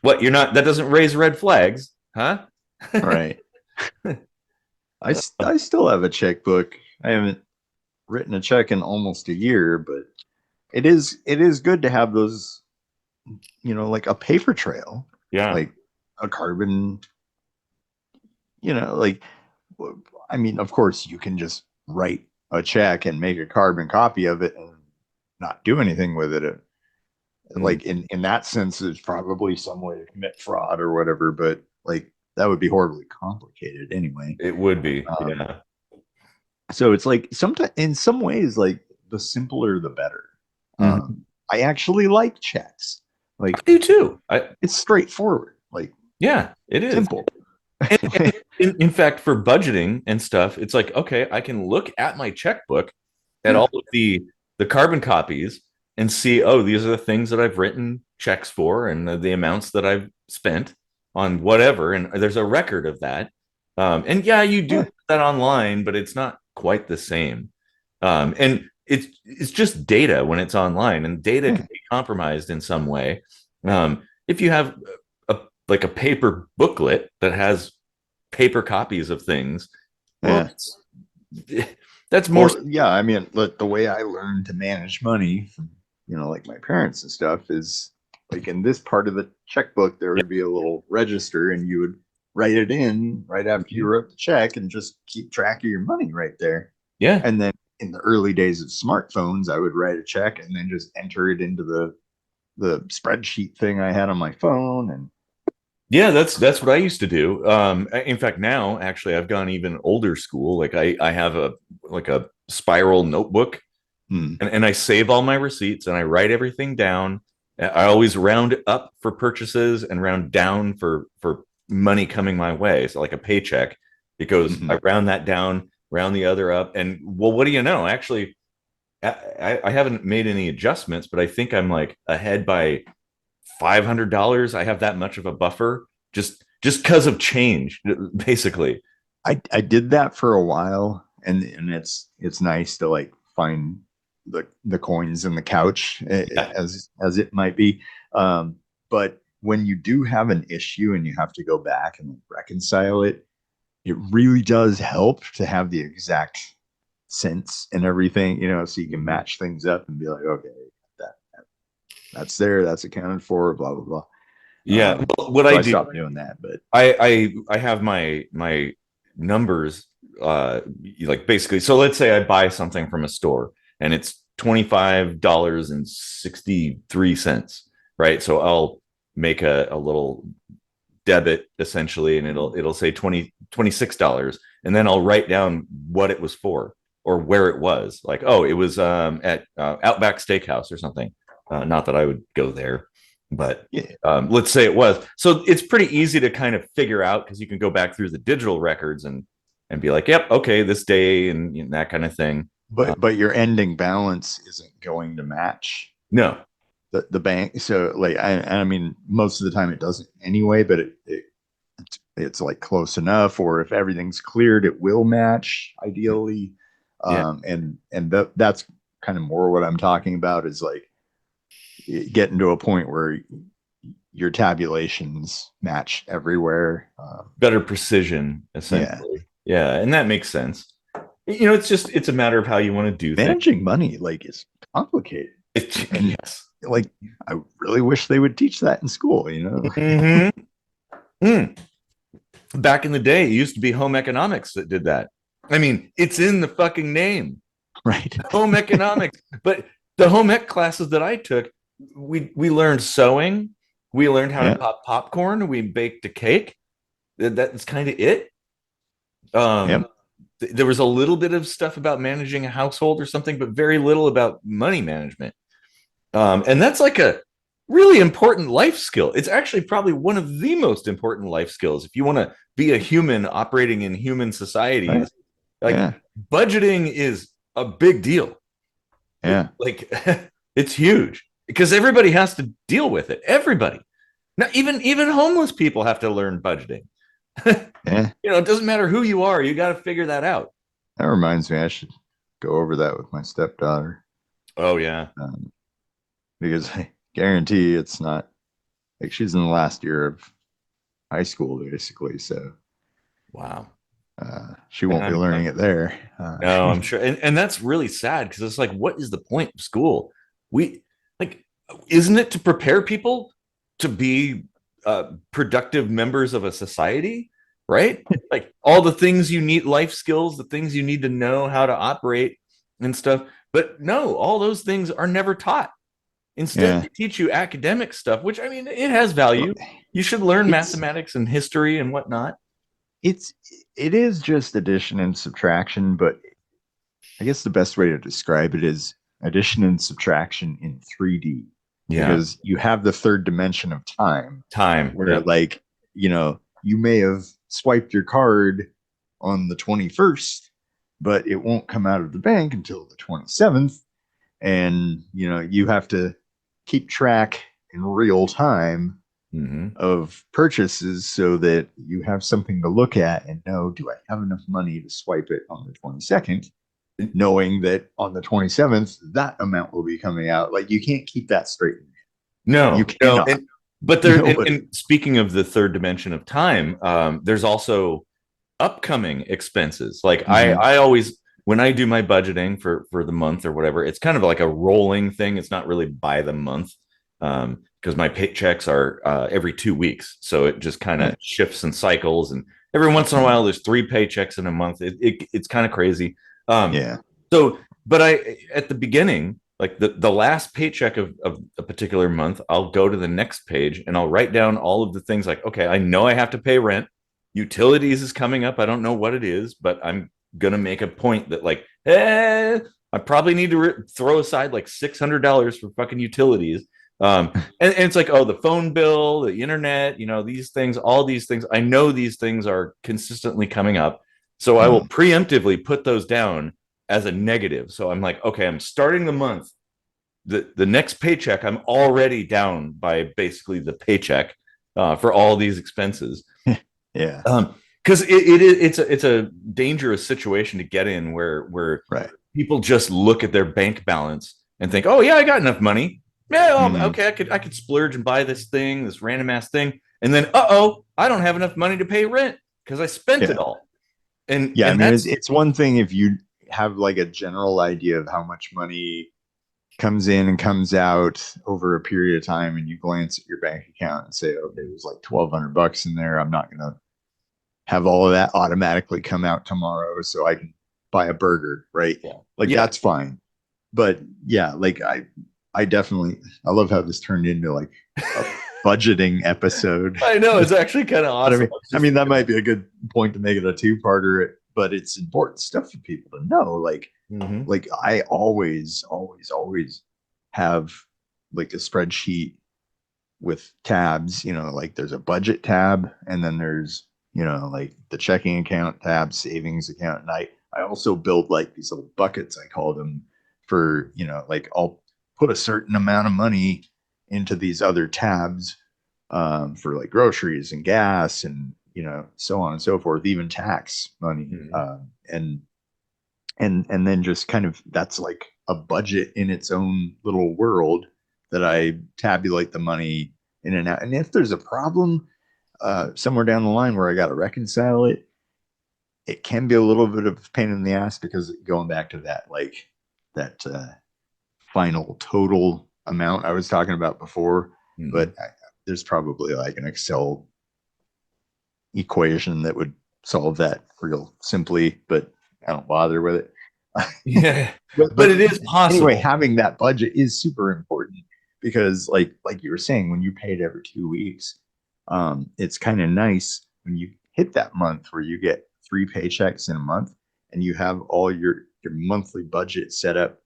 What, you're not, that doesn't raise red flags, huh? Right. I still have a checkbook. I haven't written a check in almost a year, but it is good to have those, like a paper trail, Yeah. like a carbon, like, I mean, of course, you can just write a check and make a carbon copy of it and not do anything with it. Mm, Like in that sense, there's probably some way to commit fraud or whatever, but like that would be horribly complicated anyway. it would be. Um, Yeah. so it's like sometimes in some ways, like the simpler the better. Mhm. I actually like checks. I Like do too. it's straightforward, like Yeah, it is. simple. And in fact, for budgeting and stuff, it's like, okay, I can look at my checkbook at Yeah, all of the carbon copies and see, oh, these are the things that I've written checks for and the amounts that I've spent on whatever. And there's a record of that. And yeah, you do yeah, put that online, but it's not quite the same. And it's just data when it's online, and data yeah, can be compromised in some way. If you have a like a paper booklet that has paper copies of things, well, yeah. that's more. Well, yeah. I mean, look, the way I learned to manage money from, like my parents and stuff is like in this part of the checkbook, there Yeah. would be a little register and you would write it in right after you wrote the check and just keep track of your money right there. Yeah. And then in the early days of smartphones, I would write a check and then just enter it into the spreadsheet thing I had on my phone. And Yeah, that's what I used to do. In fact, now actually I've gone even older school. Like I have a spiral notebook, hmm, and I save all my receipts and I write everything down. I always round up for purchases and round down for money coming my way. So like a paycheck, it goes, hmm. I round that down, round the other up, and well, what do you know? Actually, I haven't made any adjustments, but I think I'm like ahead by $500. I have that much of a buffer just because of change, basically. I did that for a while, and it's nice to like find the coins in the couch, Yeah. as it might be. But when you do have an issue and you have to go back and reconcile it, it really does help to have the exact cents and everything, so you can match things up and be like, okay, that that's there, that's accounted for, blah blah blah. Yeah. Well, what So I I do, stopped doing that, but I have my numbers, like basically. So let's say I buy something from a store and it's $25.63, right? So I'll make a little debit essentially, and it'll say $26, and then I'll write down what it was for or where it was. Like, oh, it was at Outback Steakhouse or something. Not that I would go there, but yeah, let's say it was. So it's pretty easy to kind of figure out because you can go back through the digital records and be like, yep, okay, this day and that kind of thing. but your ending balance isn't going to match No, the bank. So like I mean most of the time it doesn't anyway, but it's like close enough, or if everything's cleared, it will match ideally. yeah, That's kind of more what I'm talking about is like getting to a point where your tabulations match everywhere. better precision Yeah, essentially. Yeah, and that makes sense. It's a matter of how you want to do things. managing money like is complicated, and Yes. like I really wish they would teach that in school. Mhm. Mm. Back in the day, it used to be home economics that did that. I mean, it's in the fucking name, Right. home economics. But the home ec classes that I took, we learned sewing, we learned how to Yeah. pop popcorn, we baked a cake. That's kind of it. Um, Yep. there was a little bit of stuff about managing a household or something, but very little about money management. And that's like a really important life skill. It's actually probably one of the most important life skills if you want to be a human operating in human Right. societies. Like Yeah. budgeting is a big deal. Yeah. Like it's huge because everybody has to deal with it. Everybody. Now, even homeless people have to learn budgeting. Yeah. It doesn't matter who you are, you got to figure that out. That reminds me, I should go over that with my stepdaughter, Oh yeah. because I guarantee it's not like she's in the last year of high school, basically. So Wow. She won't be learning it there. No, I'm sure. And that's really sad because it's like, what is the point of school? We like, isn't it to prepare people to be productive members of a society, right? Like all the things you need, life skills, the things you need to know how to operate and stuff. But no, all those things are never taught. Instead, Yeah. they teach you academic stuff, which I mean, it has value. You should learn It's mathematics and history and whatnot. it is just addition and subtraction, but I guess the best way to describe it is addition and subtraction in 3D, Yeah. because you have the third dimension of time Time. where Yep. like, you may have swiped your card on the 21st, but it won't come out of the bank until the 27th. And, you have to keep track in real time Mhm. of purchases so that you have something to look at and know, do I have enough money to swipe it on the 22nd? Knowing that on the 27th, that amount will be coming out. Like, you can't keep that straight. No, You no. cannot. But there, Nobody. and speaking of the third dimension of time, there's also upcoming expenses. Like Mhm. I always, when I do my budgeting for the month or whatever, it's kind of like a rolling thing. It's not really by the month, because my paychecks are every 2 weeks, so it just kind of Right. shifts and cycles. And every once in a while, there's 3 paychecks in a month. It's kind of crazy. Yeah. So, but I at the beginning, like the last paycheck of a particular month, I'll go to the next page and I'll write down all of the things like, okay, I know I have to pay rent. Utilities is coming up. I don't know what it is, but I'm gonna make a point that like, I probably need to throw aside like $600 for fucking utilities. And it's like, oh, the phone bill, the internet, these things, all these things. I know these things are consistently coming up. So I will preemptively put those down as a negative. So I'm like, okay, I'm starting the month. The next paycheck, I'm already down by basically the paycheck for all these expenses. Yeah. Because it's a dangerous situation to get in where Right. people just look at their bank balance and think, oh yeah, I got enough money. Yeah, Mhm. okay, I could splurge and buy this thing, this random ass thing, and then I don't have enough money to pay rent because I spent it all. And Yeah, I mean, that's it's one thing if you have like a general idea of how much money comes in and comes out over a period of time, and you glance at your bank account and say, okay, there's like $1,200 in there. I'm not gonna have all of that automatically come out tomorrow so I can buy a burger, right? yeah, Like, yeah. that's fine. But yeah, like I definitely, I love how this turned into like a budgeting episode. I know it's actually kind of But awesome. I mean, that might be a good point to make it a two-parter, but it's important stuff for people to know. Mhm. Like I always have like a spreadsheet with tabs, like there's a budget tab, and then there's, like the checking account tab, savings account. And I also build like these little buckets, I call them, for, like I'll put a certain amount of money into these other tabs, for like groceries and gas and, so on and so forth, even tax money. Mhm. And then just kind of, that's like a budget in its own little world that I tabulate the money in and out. And if there's a problem somewhere down the line where I got to reconcile it, it can be a little bit of a pain in the ass, because going back to that, like that final total amount I was talking about before, Mhm. but there's probably like an Excel equation that would solve that real simply, but I don't bother with it. Yeah, but, but it is possible. Anyway, having that budget is super important, because like you were saying, when you pay it every 2 weeks, it's kind of nice when you hit that month where you get 3 paychecks in a month and you have all your monthly budget set up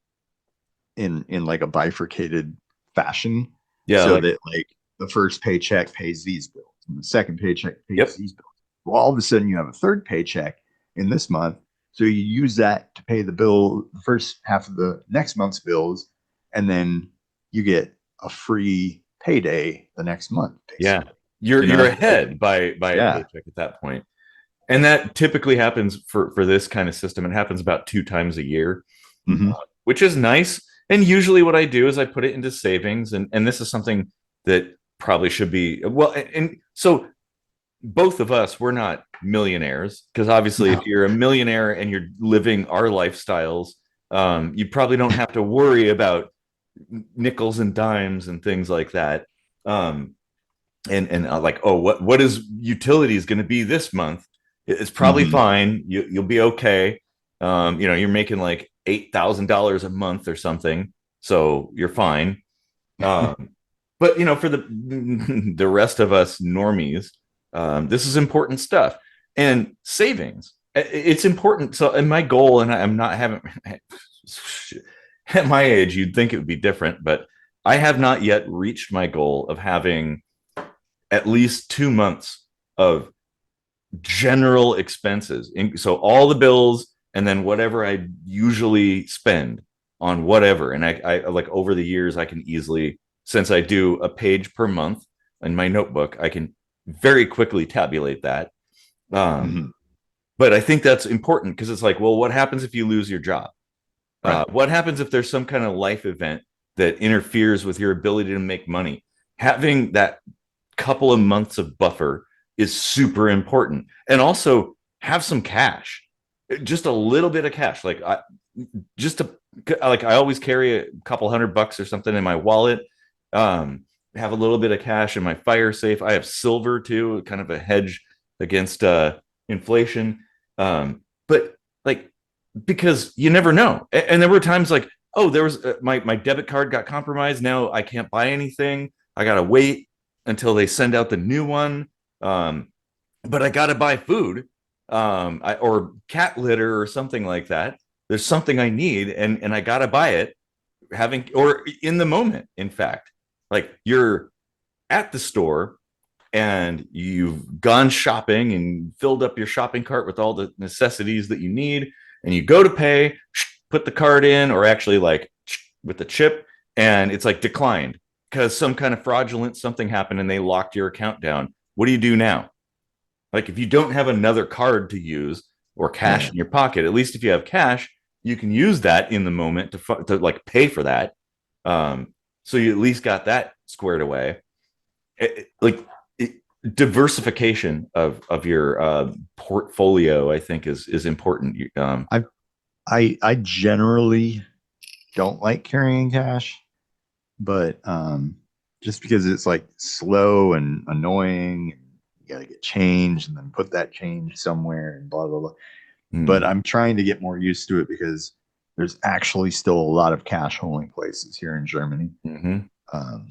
in like a bifurcated fashion, Yeah, so like, that like the first paycheck pays these bills and the second paycheck pays Yep. these bills. Well, all of a sudden you have a third paycheck in this month, so you use that to pay the bill, the first half of the next month's bills, and then you get a free payday the next month, yeah, basically. you're ahead by a Yeah. paycheck at that point. And that typically happens for this kind of system. It happens about 2 times a year, Mhm. which is nice. And usually what I do is I put it into savings. And this is something that probably should be, well, and so both of us, we're not millionaires, because obviously if No. you're a millionaire and you're living our lifestyles, you probably don't have to worry about nickels and dimes and things like that. Um, and like, oh, what is utilities going to be this month? It's probably Mhm. fine. You'll be okay. You're making like $8,000 a month or something, so you're fine. Um, but for the the rest of us normies, this is important stuff. And savings, it's important. So, and my goal, and I'm not having at my age, you'd think it would be different, but I have not yet reached my goal of having at least 2 months of general expenses. So all the bills and then whatever I usually spend on whatever. And I like over the years, I can easily, since I do a page per month in my notebook, I can very quickly tabulate that. Um, Mhm. but I think that's important because it's like, well, what happens if you lose your job? Right. What happens if there's some kind of life event that interferes with your ability to make money? Having that couple of months of buffer is super important. And also have some cash, just a little bit of cash. Just to, like, I always carry a couple $100 or something in my wallet. Um, have a little bit of cash in my fire safe. I have silver too, kind of a hedge against inflation. But like, because you never know. And there were times like, oh, there was my debit card got compromised. Now I can't buy anything. I gotta wait until they send out the new one. Um, but I gotta buy food, or cat litter or something like that. There's something I need, and I gotta buy it. Having or in the moment, in fact, like you're at the store and you've gone shopping and filled up your shopping cart with all the necessities that you need, and you go to pay, put the card in, or actually like with the chip, and it's like declined because some kind of fraudulent something happened and they locked your account down. What do you do now? Like, if you don't have another card to use or cash Yeah. in your pocket, at least if you have cash, you can use that in the moment to like pay for that. So you at least got that squared away. Like, diversification of your portfolio, I think is important. I generally don't like carrying cash, but just because it's like slow and annoying, you got to get change and then put that change somewhere and blah blah blah. But Mm, I'm trying to get more used to it because there's actually still a lot of cash holding places here in Germany, mhm. um,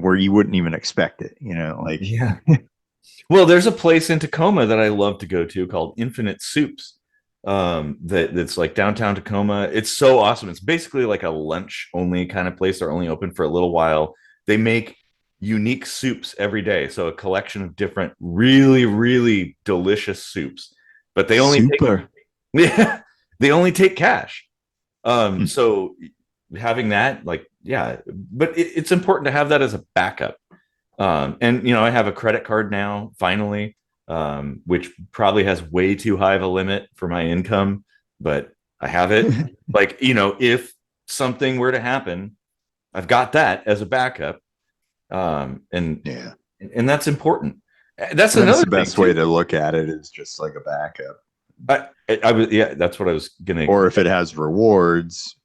where you wouldn't even expect it. Like Yeah. Well, there's a place in Tacoma that I love to go to called Infinite Soups. That's like downtown Tacoma. It's so awesome. It's basically like a lunch only kind of place. They're only open for a little while. They make unique soups every day. So a collection of different really, really delicious soups. But they only take super. yeah, they only take cash. Hmm. So having that, like, yeah, but it's important to have that as a backup. And I have a credit card now, finally, which probably has way too high of a limit for my income, but I have it. Like, if something were to happen, I've got that as a backup. And Yeah. and that's important. That's And that's another the thing best way too. to look at it, is just like a backup. I was, yeah, that's what I was gonna. Or if it has rewards,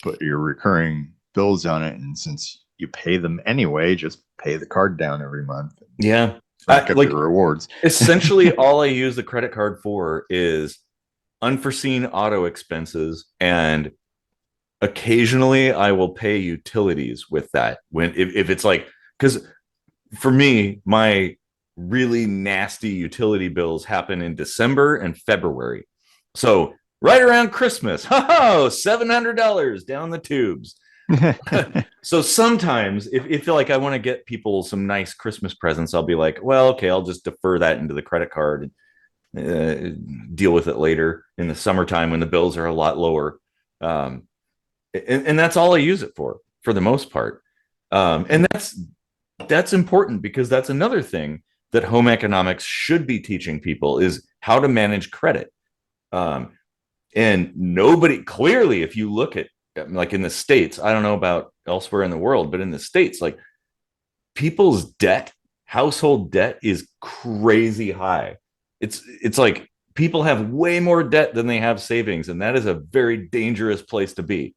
put your recurring bills on it. And since you pay them anyway, just pay the card down every month and Yeah, rack up like your rewards. essentially all I use the credit card for is unforeseen auto expenses, and occasionally I will pay utilities with that when if it's like, because for me, my really nasty utility bills happen in December and February. So right around Christmas, $700 down the tubes. So sometimes if like I want to get people some nice Christmas presents, I'll be like, well, okay, I'll just defer that into the credit card and deal with it later in the summertime when the bills are a lot lower. Um, and that's all I use it for the most part. And that's important because that's another thing that home economics should be teaching people is how to manage credit. Um, and nobody, clearly, if you look at, like, in the States, I don't know about elsewhere in the world, but in the States, like, people's debt household debt is crazy high. It's like people have way more debt than they have savings, and that is a very dangerous place to be.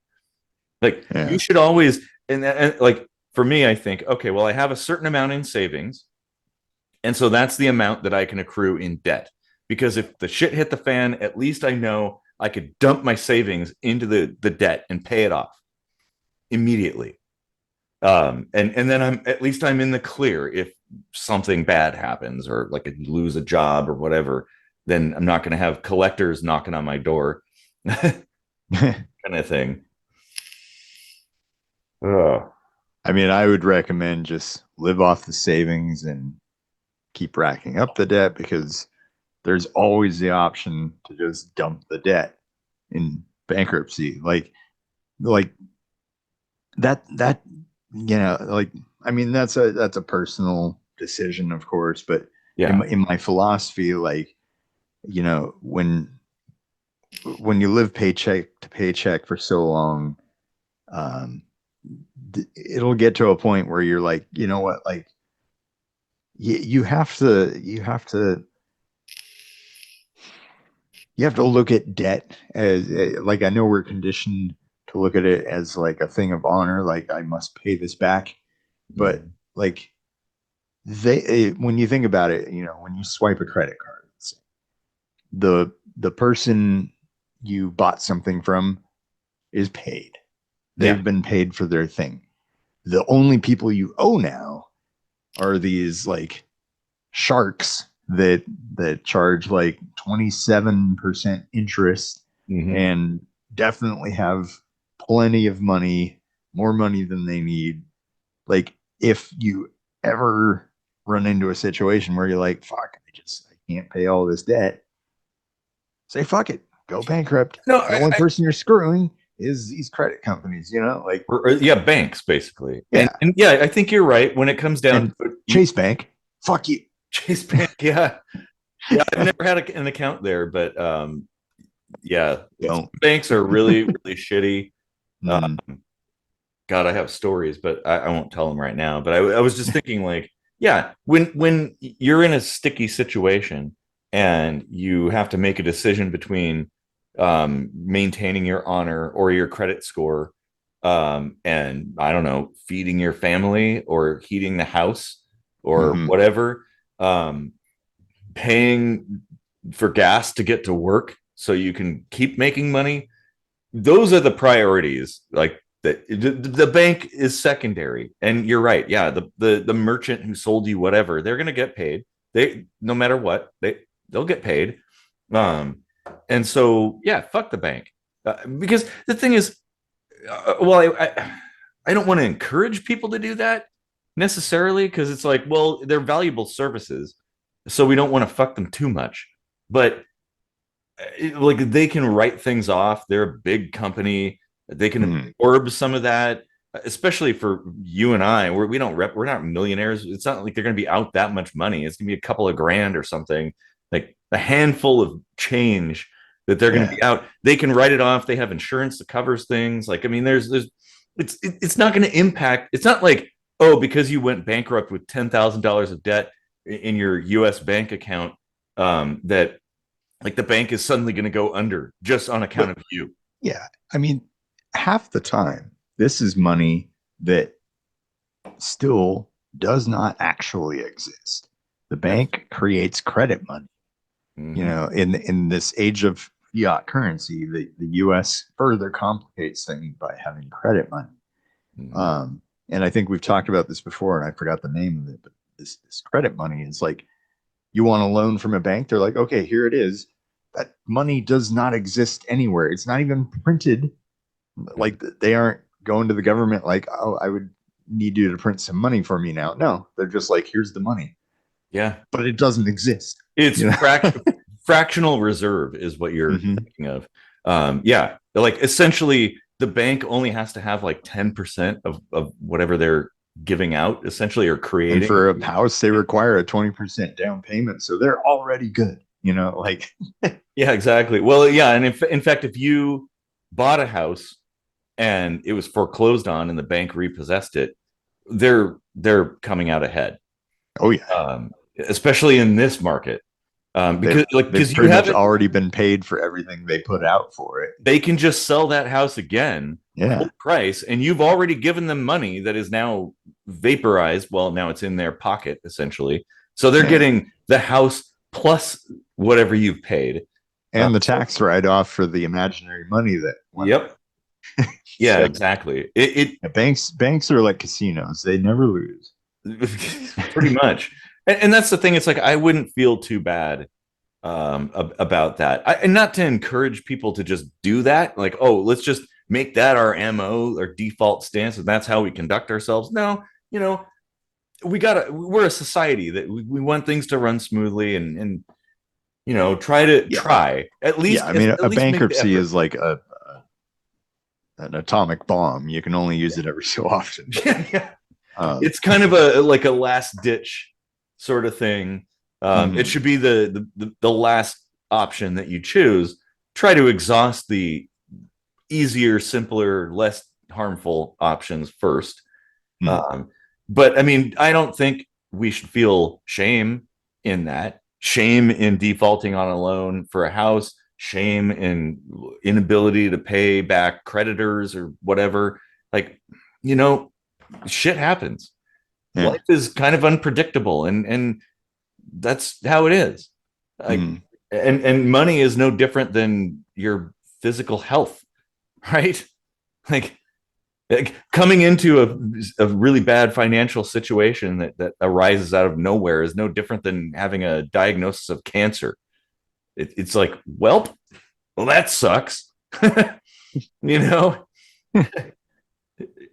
Like you Yeah. should always, and like for me, I think, okay, well, I have a certain amount in savings, and so that's the amount that I can accrue in debt. Because if the shit hit the fan, at least I know I could dump my savings into the debt and pay it off immediately. And then I'm at least I'm in the clear if something bad happens or like I lose a job or whatever. Then I'm not going to have collectors knocking on my door, kind of thing. Oh, I mean, I would recommend just live off the savings and keep racking up the debt, because there's always the option to just dump the debt in bankruptcy. Like that, like, I mean, that's a personal decision, of course, but yeah. in my philosophy, like, when you live paycheck to paycheck for so long, um, it'll get to a point where you're like, you know what, like, you have to look at debt as, like, I know we're conditioned to look at it as like a thing of honor, like I must pay this back, but like when you think about it, when you swipe a credit card, the person you bought something from is paid. They've Yeah. been paid for their thing. The only people you owe now are these like sharks that charge like 27% interest Mhm. and definitely have plenty of money, more money than they need. Like, if you ever run into a situation where you're like, fuck, I can't pay all this debt, say fuck it, go bankrupt. No, The only person you're screwing is these credit companies, like, yeah, banks basically. yeah. And yeah, I think you're right when it comes down And to it. Chase Bank, fuck you. Chase Bank, yeah. Yeah, I've never had an account there, but yeah, Don't. banks are really, really shitty. Mm. God, I have stories, but I won't tell them right now. But I was just thinking, like, yeah, when you're in a sticky situation and you have to make a decision between maintaining your honor or your credit score, and I don't know, feeding your family or heating the house or Mhm. whatever, paying for gas to get to work so you can keep making money. Those are the priorities. Like the bank is secondary, and you're right. Yeah, the merchant who sold you whatever, they're gonna get paid. They no matter what they'll get paid. Um, and so yeah, fuck the bank, because the thing is, well, I don't want to encourage people to do that necessarily because it's like, well, they're valuable services, so we don't want to fuck them too much. But like they can write things off. They're a big company. They can Mhm. absorb some of that, especially for you and I. We don't rep. We're not millionaires. It's not like they're going to be out that much money. It's going to be a couple of grand or something, like a handful of change that they're going to Yeah. be out. They can write it off. They have insurance that covers things. Like I mean, it's not going to impact. It's not like, oh, because you went bankrupt with $10,000 of debt in your U.S. bank account, that like the bank is suddenly going to go under just on account But of you. yeah, I mean, half the time, this is money that still does not actually exist. The Yes. bank creates credit money. Mm-hmm. In this age of fiat currency, the US further complicates things by having credit money. Mm-hmm. And I think we've talked about this before, and I forgot the name of it, but this credit money is like, you want a loan from a bank, they're like, okay, here it is. That money does not exist anywhere. It's not even printed. Like, they aren't going to the government like, oh, I would need you to print some money for me now. No, they're just like, here's the money, Yeah, but it doesn't exist. it's You know? fractional reserve is what you're Mhm. thinking of. Yeah, like essentially the bank only has to have like 10% of whatever they're giving out, essentially, or And creating. for a house, they require a 20% down payment. So they're already good, like, Yeah, exactly. Well, yeah, and in fact, if you bought a house and it was foreclosed on and the bank repossessed it, they're coming out ahead. Oh yeah. Especially in this market. They've, Because they've you pretty much haven't, already been paid for everything they put out for it. they can just sell that house again Yeah. full price, and you've already given them money that is now vaporized. Well, now it's in their pocket essentially, so they're Yeah. getting the house plus whatever you've paid And the tax write-off for the imaginary money that went. Yep. Yeah, So, exactly. yeah, banks are like casinos. They never lose. Pretty much. And that's the thing. It's like I wouldn't feel too bad about that. And not to encourage people to just do that. Like, oh, let's just make that our MO, our default stance, and that's how we conduct ourselves. No, we're a society that we want things to run smoothly and try at least. Yeah, I mean, at a least make the bankruptcy effort. is like an atomic bomb. You can only use it every so often. Yeah. It's kind of a last ditch sort of thing. It should be the last option that you choose. Try to exhaust the easier, simpler, less harmful options first. But I mean, I don't think we should feel shame in that. Shame in defaulting on a loan for a house, shame in inability to pay back creditors or whatever. Like, shit happens. Yeah. Life is kind of unpredictable, and that's how it is. Like, and money is no different than your physical health, right? Like coming into a really bad financial situation that arises out of nowhere is no different than having a diagnosis of cancer. It's like, well, that sucks. you know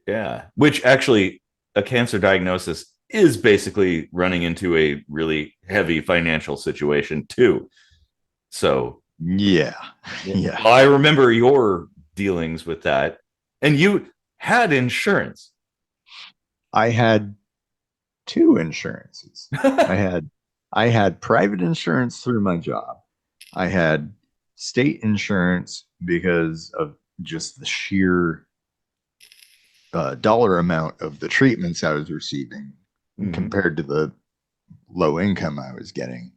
yeah, which actually a cancer diagnosis is basically running into a really heavy financial situation too. So yeah. well, I remember your dealings with that, and you had insurance. I had two insurances. I had private insurance through my job. I had state insurance because of just the sheer dollar amount of the treatments I was receiving compared to the low income I was getting.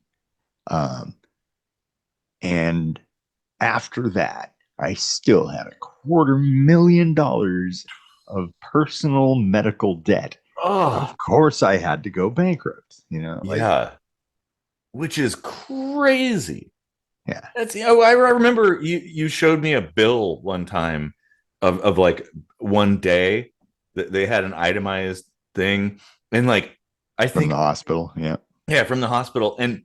And after that, I still had $250,000 of personal medical debt. Of course, I had to go bankrupt. Yeah, which is crazy. Yeah, I remember you showed me a bill one time of like one day that they had an itemized thing, and like I from think the hospital. yeah, from the hospital, and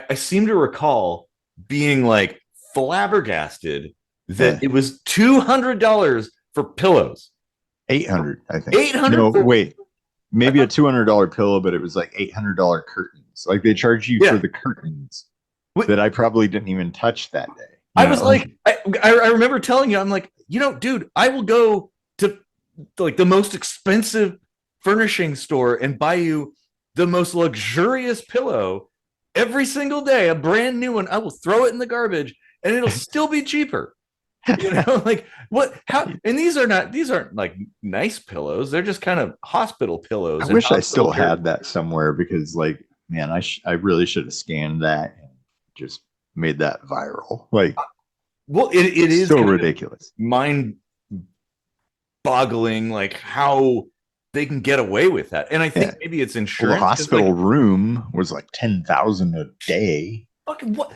I seem to recall being like flabbergasted that it was $200 for pillows. 800, I think. 800. No, wait, maybe a $200 pillow, but it was like $800 curtains. Like they charge you for the curtains that I probably didn't even touch that day. I was like, I remember telling you, I'm like, dude, I will go to like the most expensive furnishing store and buy you the most luxurious pillow every single day, a brand new one. I will throw it in the garbage and it'll still be cheaper. Like what? How? And these aren't like nice pillows. They're just kind of hospital pillows. I wish I still had that somewhere because, like, man, I really should have scanned that and just made that viral. Like, well, it is so ridiculous, mind-boggling, like how they can get away with that. And I think maybe it's insurance. Well, the hospital room was like $10,000 a day. Fucking what?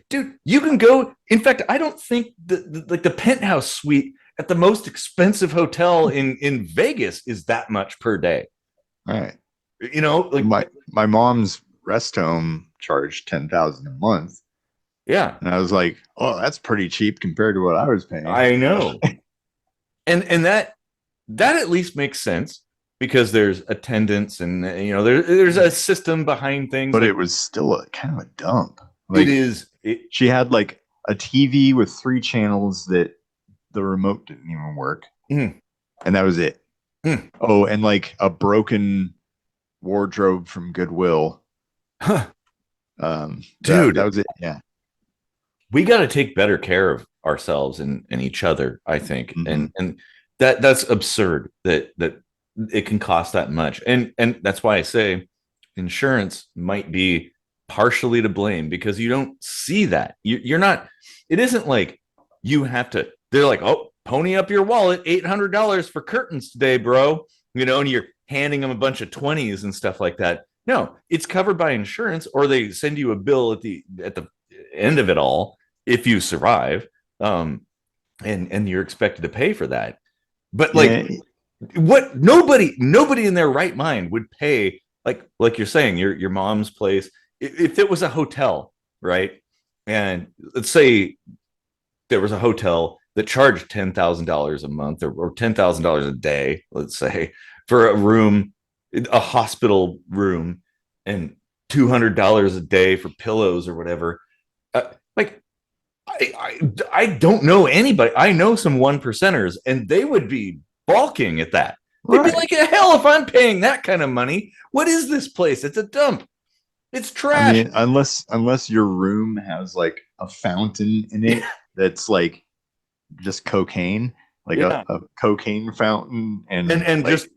Dude, you can go. In fact, I don't think the penthouse suite at the most expensive hotel in Vegas is that much per day. Right. Like my mom's rest home charged $10,000 a month. Yeah. And I was like, oh, that's pretty cheap compared to what I was paying. I know. and that at least makes sense because there's attendance and there's a system behind things. But it was still kind of a dump. Like, it is. She had like a TV with 3 channels that the remote didn't even work. And that was it. Oh, and like a broken wardrobe from Goodwill. Dude, that was it. Yeah. We got to take better care of ourselves and each other, I think. And that's absurd that it can cost that much. And that's why I say insurance might be partially to blame because you don't see that. You're not, it isn't like you have to, they're like, oh, pony up your wallet, $800 for curtains today, bro. You know, and you're handing them a bunch of 20s and stuff like that. No, it's covered by insurance, or they send you a bill at the end of it all if you survive. And you're expected to pay for that. But like, Yeah, what, nobody in their right mind would pay, like you're saying, your mom's place, if it was a hotel, right? And let's say there was a hotel that charged $10,000 a month, or $10,000 a day, let's say, for a room, a hospital room, and $200 a day for pillows or whatever. Like, I don't know anybody. I know some one percenters, and they would be balking at that. They'd be right. like, hell, if I'm paying that kind of money, what is this place? It's a dump. It's I trash. mean, unless your room has like a fountain in it that's like just cocaine, like Yeah. a cocaine fountain, and And like just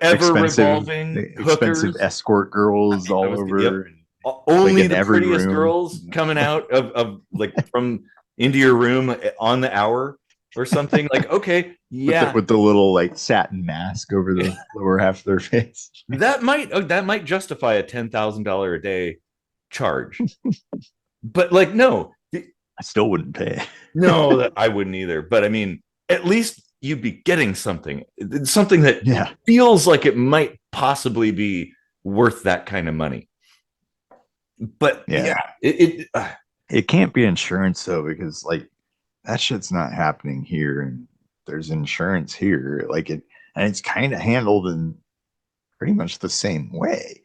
ever expensive revolving expensive hookers. escort girls I all was, yep. over, and like Only in the every prettiest room. girls coming out of like from into your room on the hour or something. Like, okay, yeah, With the little like satin mask over the lower half of their face. that might justify a $10,000 a day charge. But like, no, I still wouldn't pay. no, that I wouldn't either. But I mean, at least you'd be getting something, something that Yeah, feels like it might possibly be worth that kind of money. But yeah. yeah, it It can't be insurance though, because like that shit's not happening here, and there's insurance here. Like it, and it's kind of handled in pretty much the same way.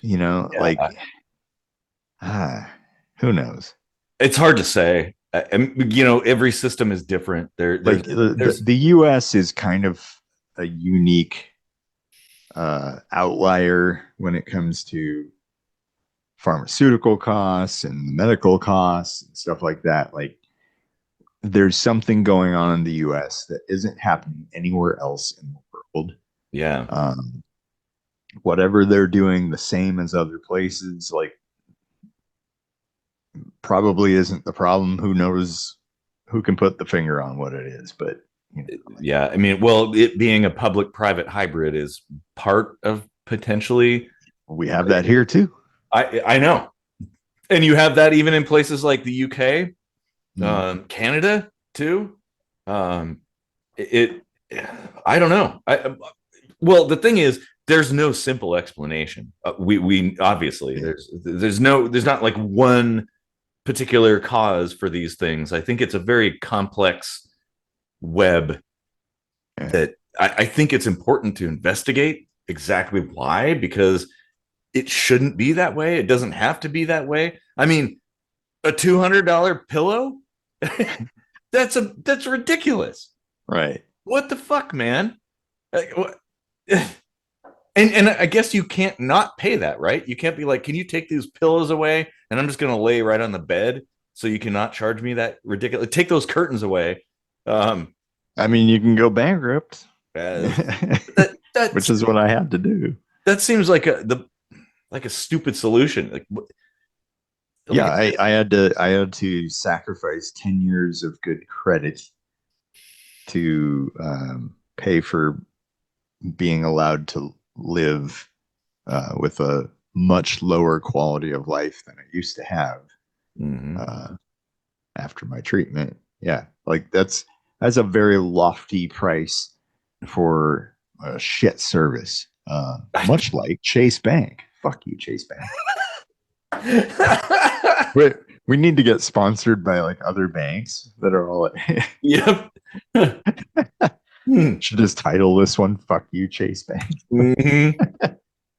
You know, yeah, like ah, who knows? it's hard to say. Every system is different. Like There's the U.S. is kind of a unique outlier when it comes to pharmaceutical costs and medical costs and stuff like that. Like there's something going on in the US that isn't happening anywhere else in the world. yeah, Whatever they're doing the same as other places, like probably isn't the problem. Who knows who can put the finger on what it is, but you know, like, yeah. I mean, well, it being a public-private hybrid is part of potentially. we have that here too. I know, and you have that even in places like the UK, Canada too. Um, it, I don't know. Well, the thing is, there's no simple explanation. We obviously there's not like one particular cause for these things. I think it's a very complex web that I think it's important to investigate exactly why, because it shouldn't be that way. It doesn't have to be that way. I mean, a $200 pillow, that's ridiculous. Right. What the fuck, man? And I guess you can't not pay that, right? You can't be like, can you take these pillows away? And I'm just gonna lay right on the bed, so you cannot charge me that ridiculous. Take those curtains away. I mean, you can go bankrupt, Which is what I had to do. That seems like a stupid solution. Yeah, I had to sacrifice 10 years of good credit to pay for being allowed to live with a much lower quality of life than I used to have after my treatment. Yeah, like that's a very lofty price for a shit service. Much like Chase Bank. Fuck you, Chase Bank. We need to get sponsored by like other banks that are all. Yep. Should just title this one "Fuck You, Chase Bank."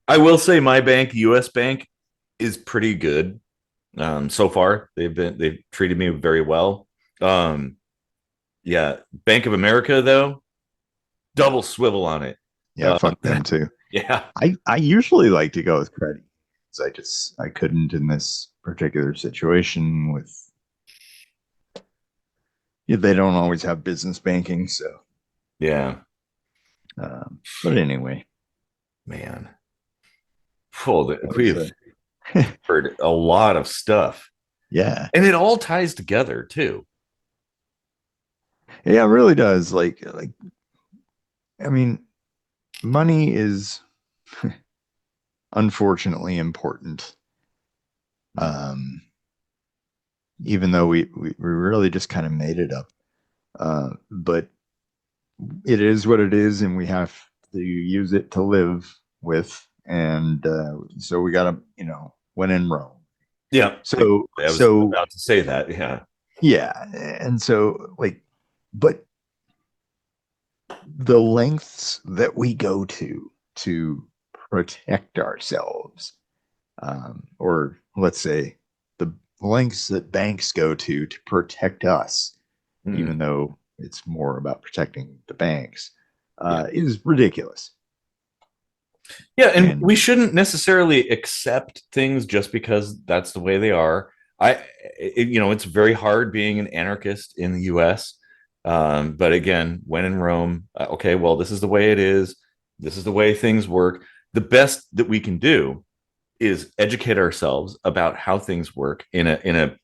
I will say my bank, US Bank, is pretty good. So far, they've treated me very well. Yeah, Bank of America though, double swivel on it. Yeah, fuck them too. Yeah, I usually like to go with credit. I couldn't in this particular situation with. Yeah, they don't always have business banking, so. yeah. But anyway, Man. we've heard a lot of stuff, yeah, and it all ties together too. yeah, it really does. I mean, money is unfortunately important. Um, even though we really just kind of made it up. But it is what it is, and we have to use it to live with. And so we got to, when in Rome. Yeah, So, I was so about to say that. Yeah, yeah. And so, but the lengths that we go to protect ourselves, or let's say the lengths that banks go to protect us, even though it's more about protecting the banks, yeah, is ridiculous. yeah. And And we shouldn't necessarily accept things just because that's the way they are. It's very hard being an anarchist in the U.S. But again, when in Rome, okay, well, this is the way it is. This is the way things work. The best that we can do is educate ourselves about how things work in a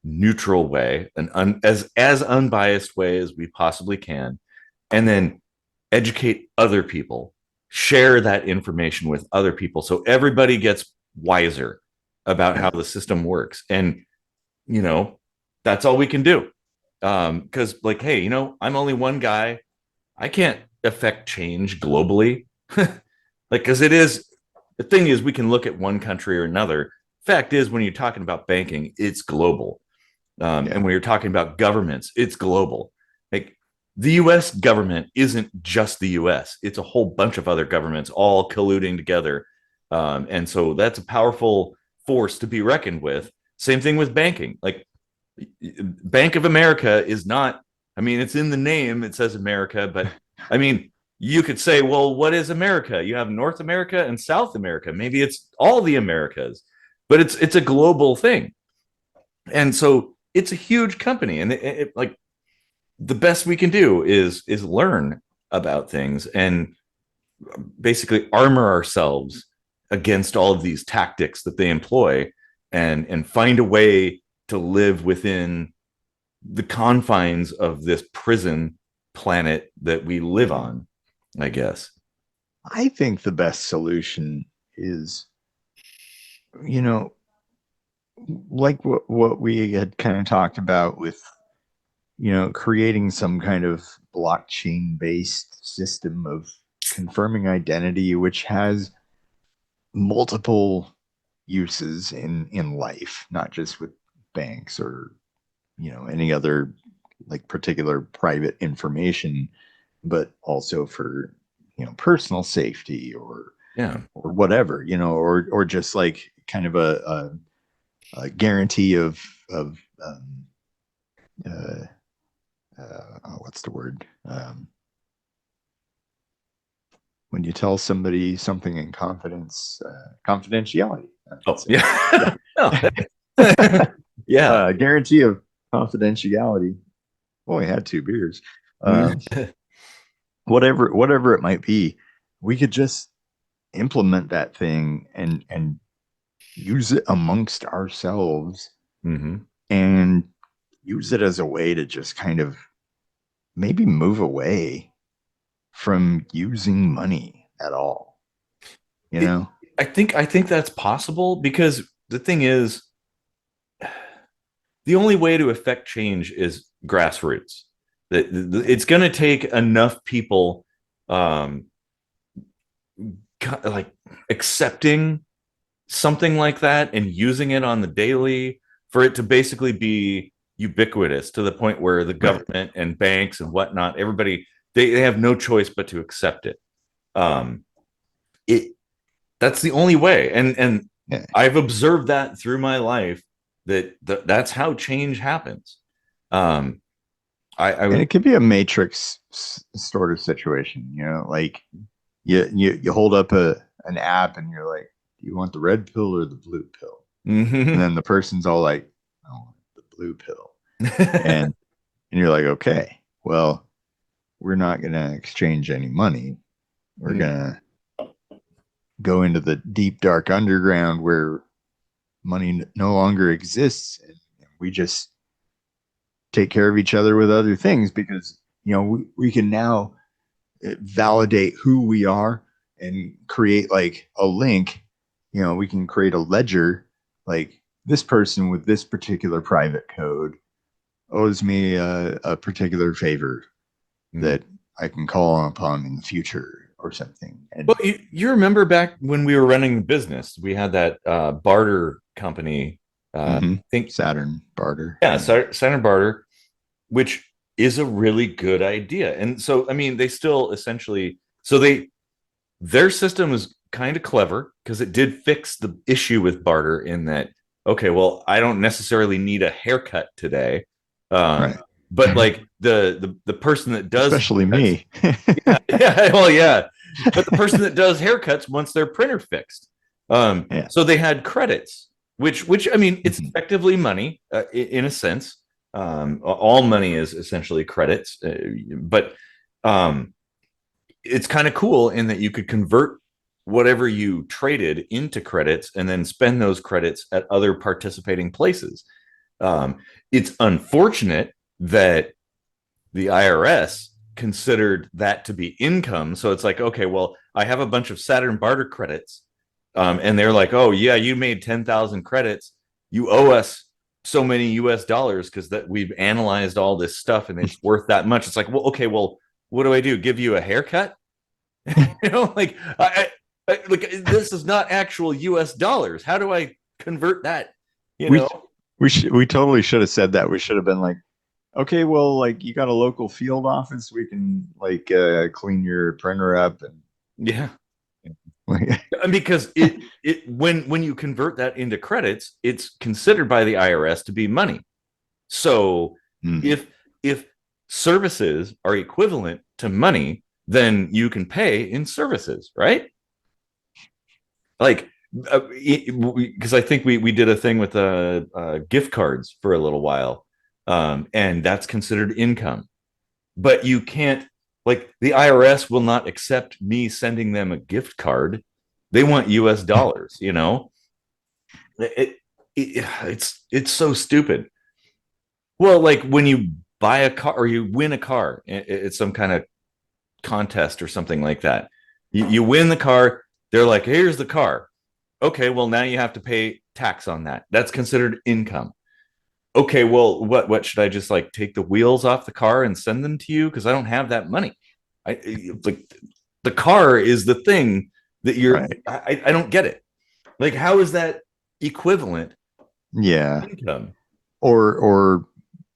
neutral way, as unbiased way as we possibly can, and then educate other people, share that information with other people, so everybody gets wiser about how the system works. And you know that's all we can do, because like, hey, I'm only one guy. I can't affect change globally. Like, because it is, the thing is, we can look at one country or another. Fact is, when you're talking about banking, it's global. And when you're talking about governments, it's global. Like, the US government isn't just the US, it's a whole bunch of other governments all colluding together. And so that's a powerful force to be reckoned with. Same thing with banking. Like, Bank of America is not, I mean, it's in the name, it says America, but I mean, you could say, well, what is America? You have North America and South America. Maybe it's all the Americas, but it's a global thing. And so it's a huge company. And like, the best we can do is learn about things and basically armor ourselves against all of these tactics that they employ, and find a way to live within the confines of this prison planet that we live on, I guess. I think the best solution is, you know, like what we had kind of talked about with, creating some kind of blockchain based system of confirming identity, which has multiple uses in life, not just with banks or, any other like particular private information, but also for, personal safety Yeah. or whatever, or just like kind of a guarantee of uh, what's the word? When you tell somebody something in confidence, confidentiality. Oh, yeah. Oh, yeah. Guarantee of confidentiality. Well, we had 2 beers. Whatever it might be, we could just implement that thing and use it amongst ourselves, Mm-hmm. and use it as a way to just kind of maybe move away from using money at all. I think that's possible, because the thing is, the only way to affect change is grassroots. It's going to take enough people, um, like, accepting something like that and using it on the daily for it to basically be ubiquitous, to the point where the government and banks and whatnot, everybody, they have no choice but to accept it. Um, it That's the only way, and Yeah. I've observed that through my life, that's how change happens. Um, I And would, it could be a matrix sort of situation, like you hold up an app and you're like, do you want the red pill or the blue pill? And then the person's all like, I want the blue pill. And you're like, okay, well, we're not going to exchange any money. We're going to go into the deep dark underground where money no longer exists, and we just take care of each other with other things because we can now validate who we are and create like a link. We can create a ledger, like this person with this particular private code owes me a particular favor that I can call upon in the future or something. And Well, you remember back when we were running the business, we had that barter company. I think, Saturn Barter. yeah, Saturn Barter, which is a really good idea. And so, I mean, they still essentially, so their system was kind of clever because it did fix the issue with barter in that, okay, well, I don't necessarily need a haircut today. Right. But like the person that does Especially haircuts, me. yeah, well, yeah, but the person that does haircuts wants their printer fixed. Yeah. So they had credits, which I mean, it's effectively money in a sense. All money is essentially credits, but it's kind of cool in that you could convert whatever you traded into credits and then spend those credits at other participating places. It's unfortunate that the IRS considered that to be income. So it's like, okay, well, I have a bunch of Saturn barter credits. And they're like, oh, yeah, you made 10,000 credits. You owe us so many US dollars because that we've analyzed all this stuff and it's worth that much. It's like, well, okay, well, what do I do? Give you a haircut? Like like this is not actual US dollars. How do I convert that? We totally should have said that. We should have been like, okay, well, like you got a local field office, we can like clean your printer up and Yeah. Because it when you convert that into credits, it's considered by the IRS to be money. So if services are equivalent to money, then you can pay in services, right? Like because I think we did a thing with gift cards for a little while, and that's considered income. But you can't, like, the IRS will not accept me sending them a gift card. They want US dollars, it's so stupid. Well, like when you buy a car or you win a car, it's some kind of contest or something like that. You win the car, they're like, here's the car. Okay, well, now you have to pay tax on that. That's considered income. Okay, well, what should I just like take the wheels off the car and send them to you? Because I don't have that money. Like the car is the thing that you're right. I don't get it. Like, how is that equivalent income? Or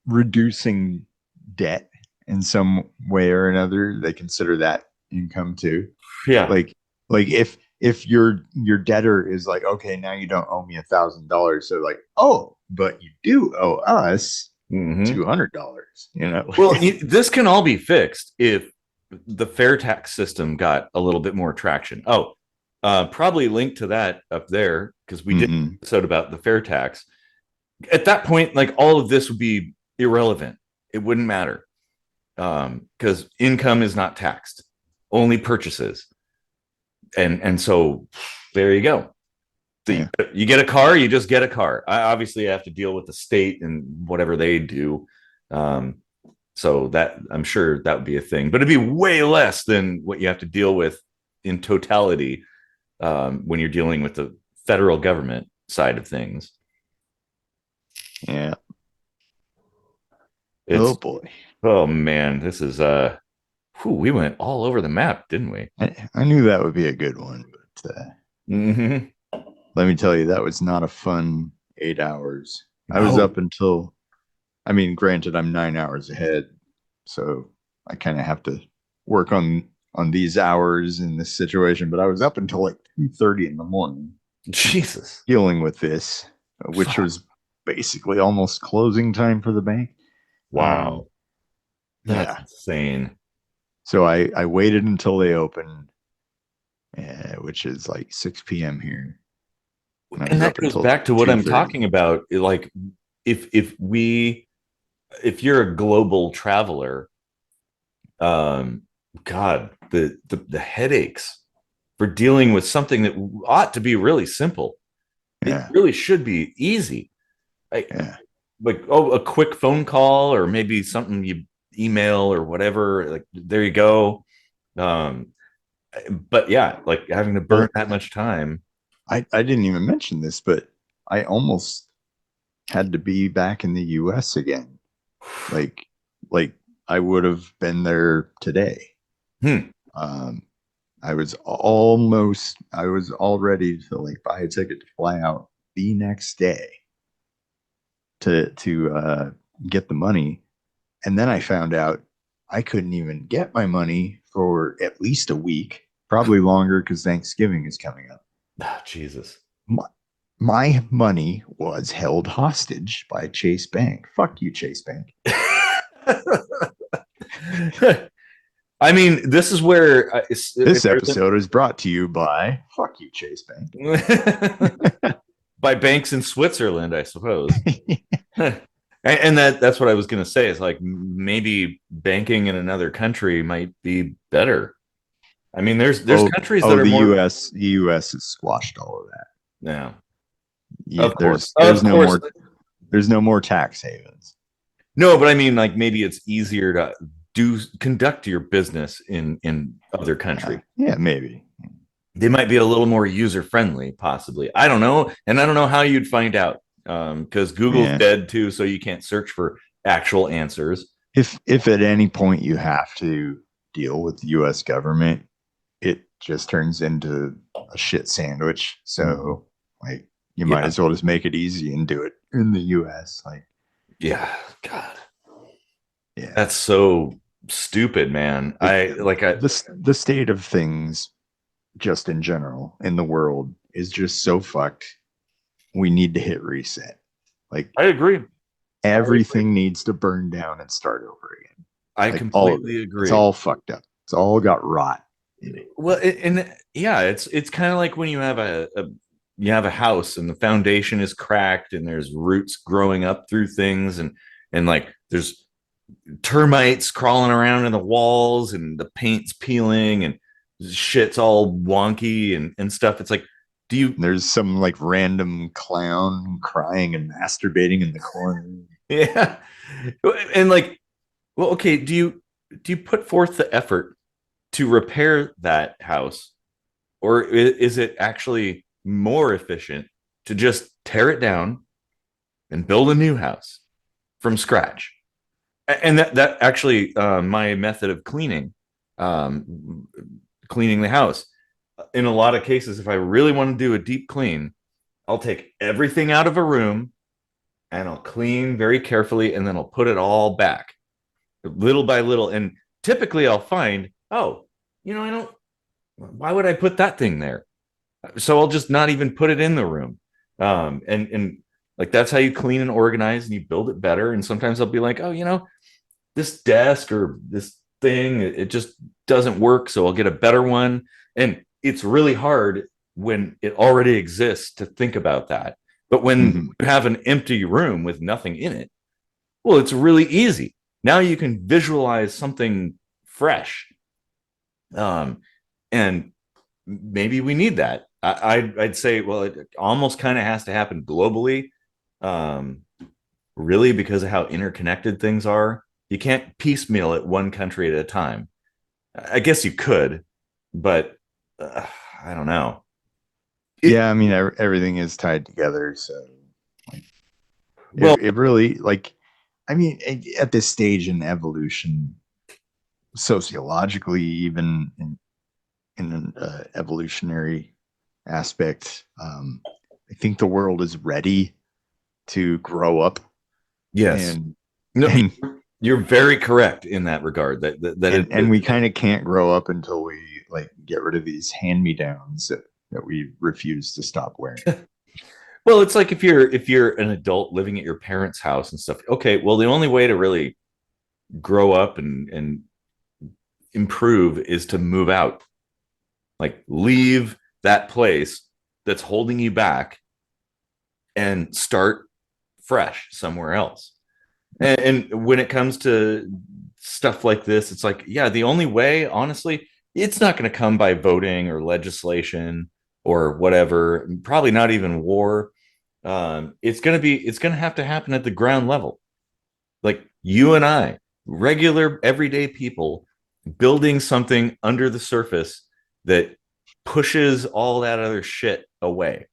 reducing debt in some way or another, they consider that income too. Yeah. Like if your debtor is like, okay, now you don't owe me $1,000, so like, oh, but you do owe us $200. Well, this can all be fixed if the fair tax system got a little bit more traction. Oh, probably link to that up there because we did an episode about the fair tax. At that point, like all of this would be irrelevant. It wouldn't matter because income is not taxed, only purchases. And so there you go. You get a car, you just get a car. I obviously have to deal with the state and whatever they do. So that I'm sure that would be a thing, but it'd be way less than what you have to deal with in totality when you're dealing with the federal government side of things. Yeah. Oh boy. Oh man, this is we went all over the map, didn't we? I knew that would be a good one, but let me tell you, that was not a fun 8 hours. I was up until, I mean, granted, I'm 9 hours ahead, so I kind of have to work on these hours in this situation. But I was up until like 2:30 in the morning. Jesus, dealing with this, which was basically almost closing time for the bank. Wow, that's insane. So I waited until they opened, which is like 6 p.m. here. And that goes back to what I'm talking about. Like, if you're a global traveler, God, the headaches for dealing with something that ought to be really simple. It Yeah. really should be easy. Yeah. Like, oh, a quick phone call or maybe something you email or whatever. Like, there you go. Um, but yeah, like having to burn Well, that much time. I didn't even mention this, but I almost had to be back in the US again. Like like I would have been there today. Hmm. Um I was all ready to like buy a ticket to fly out the next day to get the money. And then I found out I couldn't even get my money for at least a week, probably longer because Thanksgiving is coming up. Ah, Jesus. My, my money was held hostage by Chase Bank. Fuck you, Chase Bank. I mean, this is where This episode is brought to you by Fuck you, Chase Bank. by banks in Switzerland, I suppose. And that's what I was going to say. Is like maybe banking in another country might be better. I mean, there's countries that are the more. US has squashed all of that. Yeah, Yeah, of course, there's of no course. more tax havens. No, but I mean, like maybe it's easier to conduct your business in other countries. Yeah, maybe. They might be a little more user friendly, possibly. I don't know, and I don't know how you'd find out because Google's Yeah. dead too, so you can't search for actual answers. If at any point you have to deal with the US government, it just turns into a shit sandwich. So like you might Yeah. as well just make it easy and do it in the US. Like, Yeah, God, yeah. that's so stupid, man. The state of things just in general in the world is just so fucked. We need to hit reset. Like I agree. everything needs to burn down and start over again. I Like completely agree. It's all fucked up. It's all got rot in it. Well, and yeah, it's kind of like when you have you have a house and the foundation is cracked and there's roots growing up through things and like there's termites crawling around in the walls and the paint's peeling and shit's all wonky and stuff. It's like, do you? There's some like random clown crying and masturbating in the corner. Yeah, and like, well, okay, do you put forth the effort to repair that house, or is it actually more efficient to just tear it down and build a new house from scratch? And that actually my method of um, cleaning the house. In a lot of cases, if I really want to do a deep clean, I'll take everything out of a room and I'll clean very carefully, and then I'll put it all back little by little. And typically, I'll find, oh, I don't. Why would I put that thing there? So I'll just not even put it in the room. And like that's how you clean and organize and you build it better. And sometimes I'll be like, oh, this desk or this thing, it just doesn't work. So I'll get a better one. And it's really hard when it already exists to think about that. But when you have an empty room with nothing in it, well, it's really easy. Now you can visualize something fresh. And maybe we need that. I'd say, well, it almost kind of has to happen globally, really, because of how interconnected things are. You can't piecemeal it one country at a time. I guess you could, but I don't know. Yeah, I mean everything is tied together, so like, Well, it really like I mean at this stage in evolution, sociologically, even in an evolutionary aspect, I think the world is ready to grow up. yes. And No, and, you're very correct in that regard. and we kind of can't grow up until we like get rid of these hand-me-downs that we refuse to stop wearing. Well, it's like if you're an adult living at your parents' house and stuff. Okay, well, the only way to really grow up and improve is to move out. Like leave that place that's holding you back and start fresh somewhere else. And when it comes to stuff like this, it's like, yeah, the only way, honestly, it's not going to come by voting or legislation or whatever, probably not even war. It's going to have to happen at the ground level. Like you and I, regular everyday people building something under the surface that pushes all that other shit away.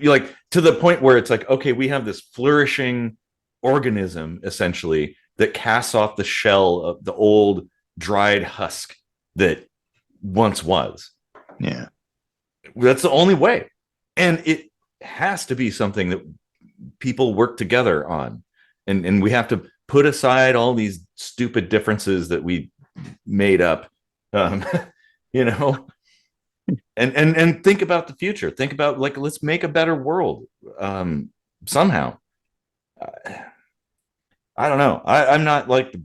Like to the point where it's like, okay, we have this flourishing organism essentially that casts off the shell of the old dried husk that once was. Yeah. That's the only way. And it has to be something that people work together on. And we have to put aside all these stupid differences that we made up. Um, you know, and think about the future. Think about like let's make a better world somehow. I don't know. I'm not like the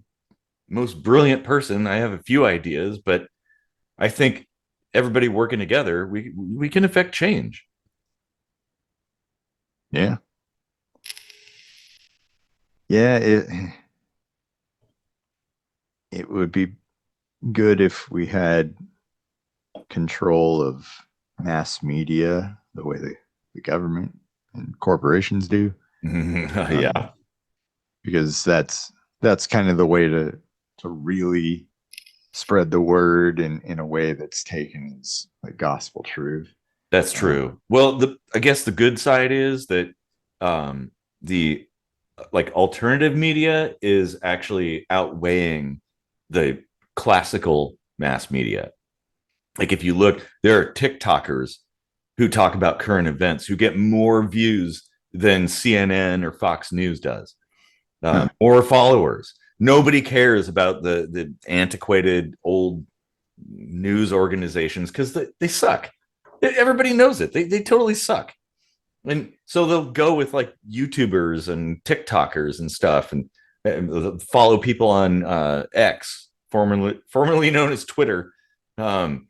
most brilliant person. I have a few ideas, but I think everybody working together, we can affect change. Yeah. Yeah, it would be good if we had control of mass media the way the government and corporations do. Yeah, Because that's kind of the way to really spread the word in a way that's taken as like gospel truth. that's true. Well, I guess the good side is that the like alternative media is actually outweighing the classical mass media. Like if you look, there are TikTokers who talk about current events who get more views than CNN or Fox News does, Huh. or followers. Nobody cares about the antiquated old news organizations because they suck. Everybody knows it. They totally suck. And so they'll go with like YouTubers and TikTokers and stuff, and follow people on X, formerly known as Twitter. Um,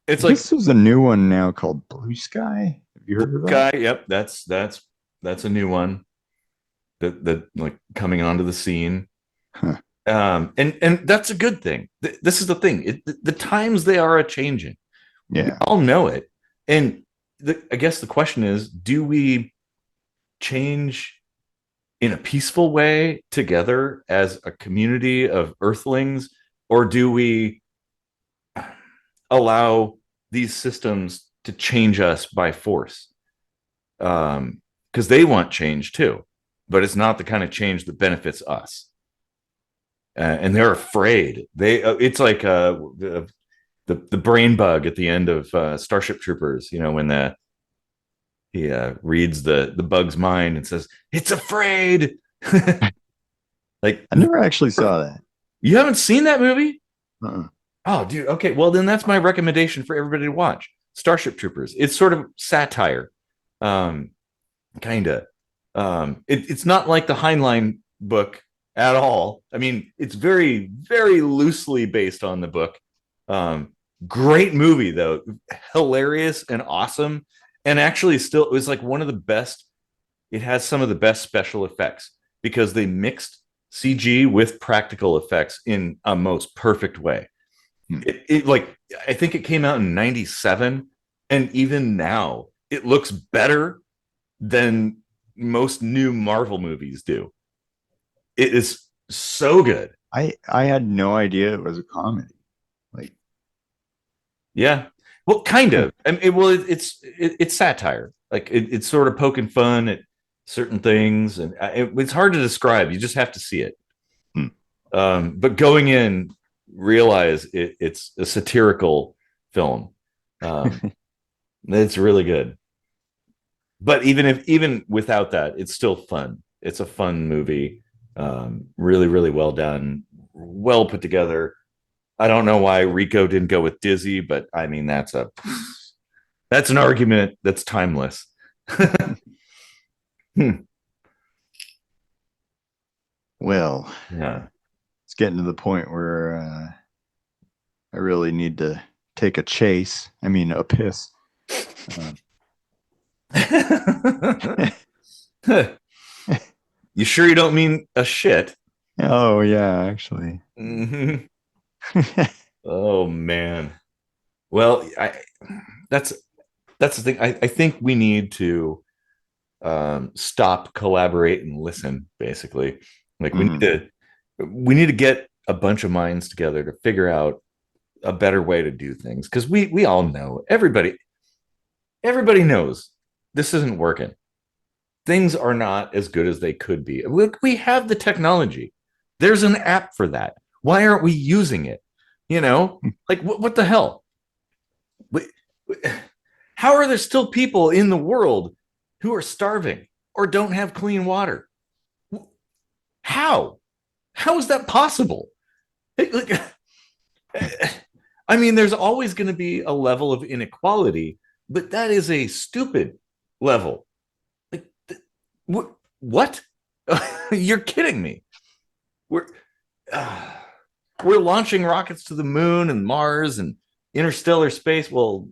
it's like This is a new one now called Blue Sky. Have you heard of that? guy. Yep, that's a new one that like coming onto the scene. Huh. And that's a good thing. This is the thing. The times they are a changing. We Yeah. all know it, and I guess the question is, do we change in a peaceful way together as a community of earthlings, or do we allow these systems to change us by force? Because they want change too, but it's not the kind of change that benefits us. And they're afraid. It's like the brain bug at the end of Starship Troopers. You know, when he reads the bug's mind and says it's afraid. Like I never actually saw that. you haven't seen that movie? Uh-uh. Oh, dude. Okay, well then that's my recommendation for everybody to watch. Starship Troopers. It's sort of satire, kind of. It's not like the Heinlein book at all. I mean, it's very, very loosely based on the book. Great movie though, hilarious and awesome, and actually still it was like one of the best. It has some of the best special effects because they mixed CG with practical effects in a most perfect way. Hmm. It like I think it came out in '97, and even now it looks better than most new Marvel movies do. It is so good. I had no idea it was a comedy. Like, Yeah. Well, kind of. I mean, it's satire. Like it's sort of poking fun at certain things, and it's hard to describe. You just have to see it. hmm. But going in, realize it's a satirical film. It's really good. But even without that, it's still fun. It's a fun movie. Really, really well done, well put together. I don't know why Rico didn't go with Dizzy, but I mean that's an argument that's timeless. Well, Yeah. it's getting to the point where I really need to take a chase. I mean, a piss. You sure you don't mean a shit? Oh yeah, actually. Mhm. Oh man. Well, that's that's the thing. I think we need to stop, collaborate, and listen. Basically, like we need to get a bunch of minds together to figure out a better way to do things because we all know everybody knows this isn't working. Things are not as good as they could be. Look, we have the technology. There's an app for that. Why aren't we using it? You know, like what the hell? We- How are there still people in the world who are starving or don't have clean water? How? How is that possible? I mean, there's always going to be a level of inequality, but that is a stupid level. Like, what? You're kidding me. We're uh, we're launching rockets to the moon and Mars and interstellar space. Well,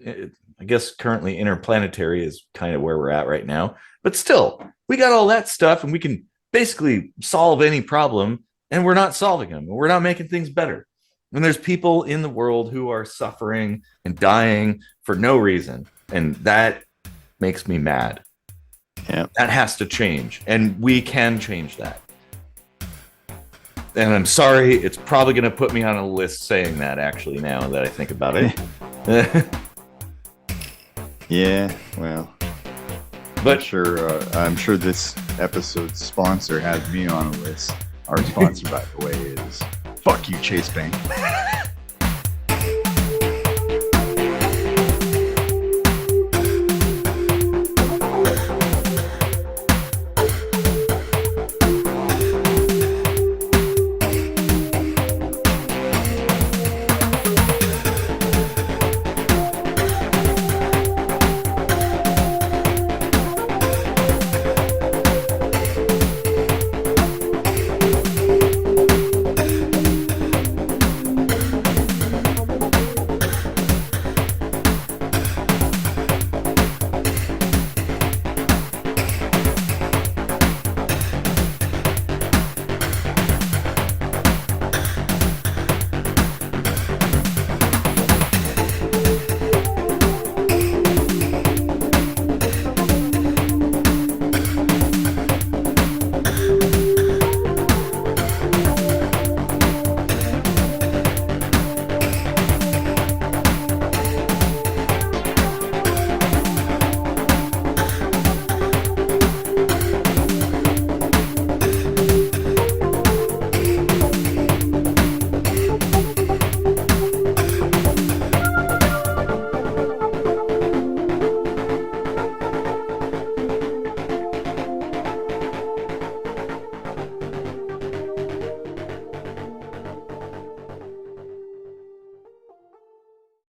I guess currently interplanetary is kind of where we're at right now, but still, we got all that stuff, and we can basically solve any problem, and we're not solving them. We're not making things better. And there's people in the world who are suffering and dying for no reason, and that makes me mad. Yeah. That has to change, and we can change that. And I'm sorry, it's probably going to put me on a list saying that, actually, now that I think about it. Yeah, well, But I'm sure this episode's sponsor has me on a list. Our sponsor, by the way, is Fuck You, Chase Bank.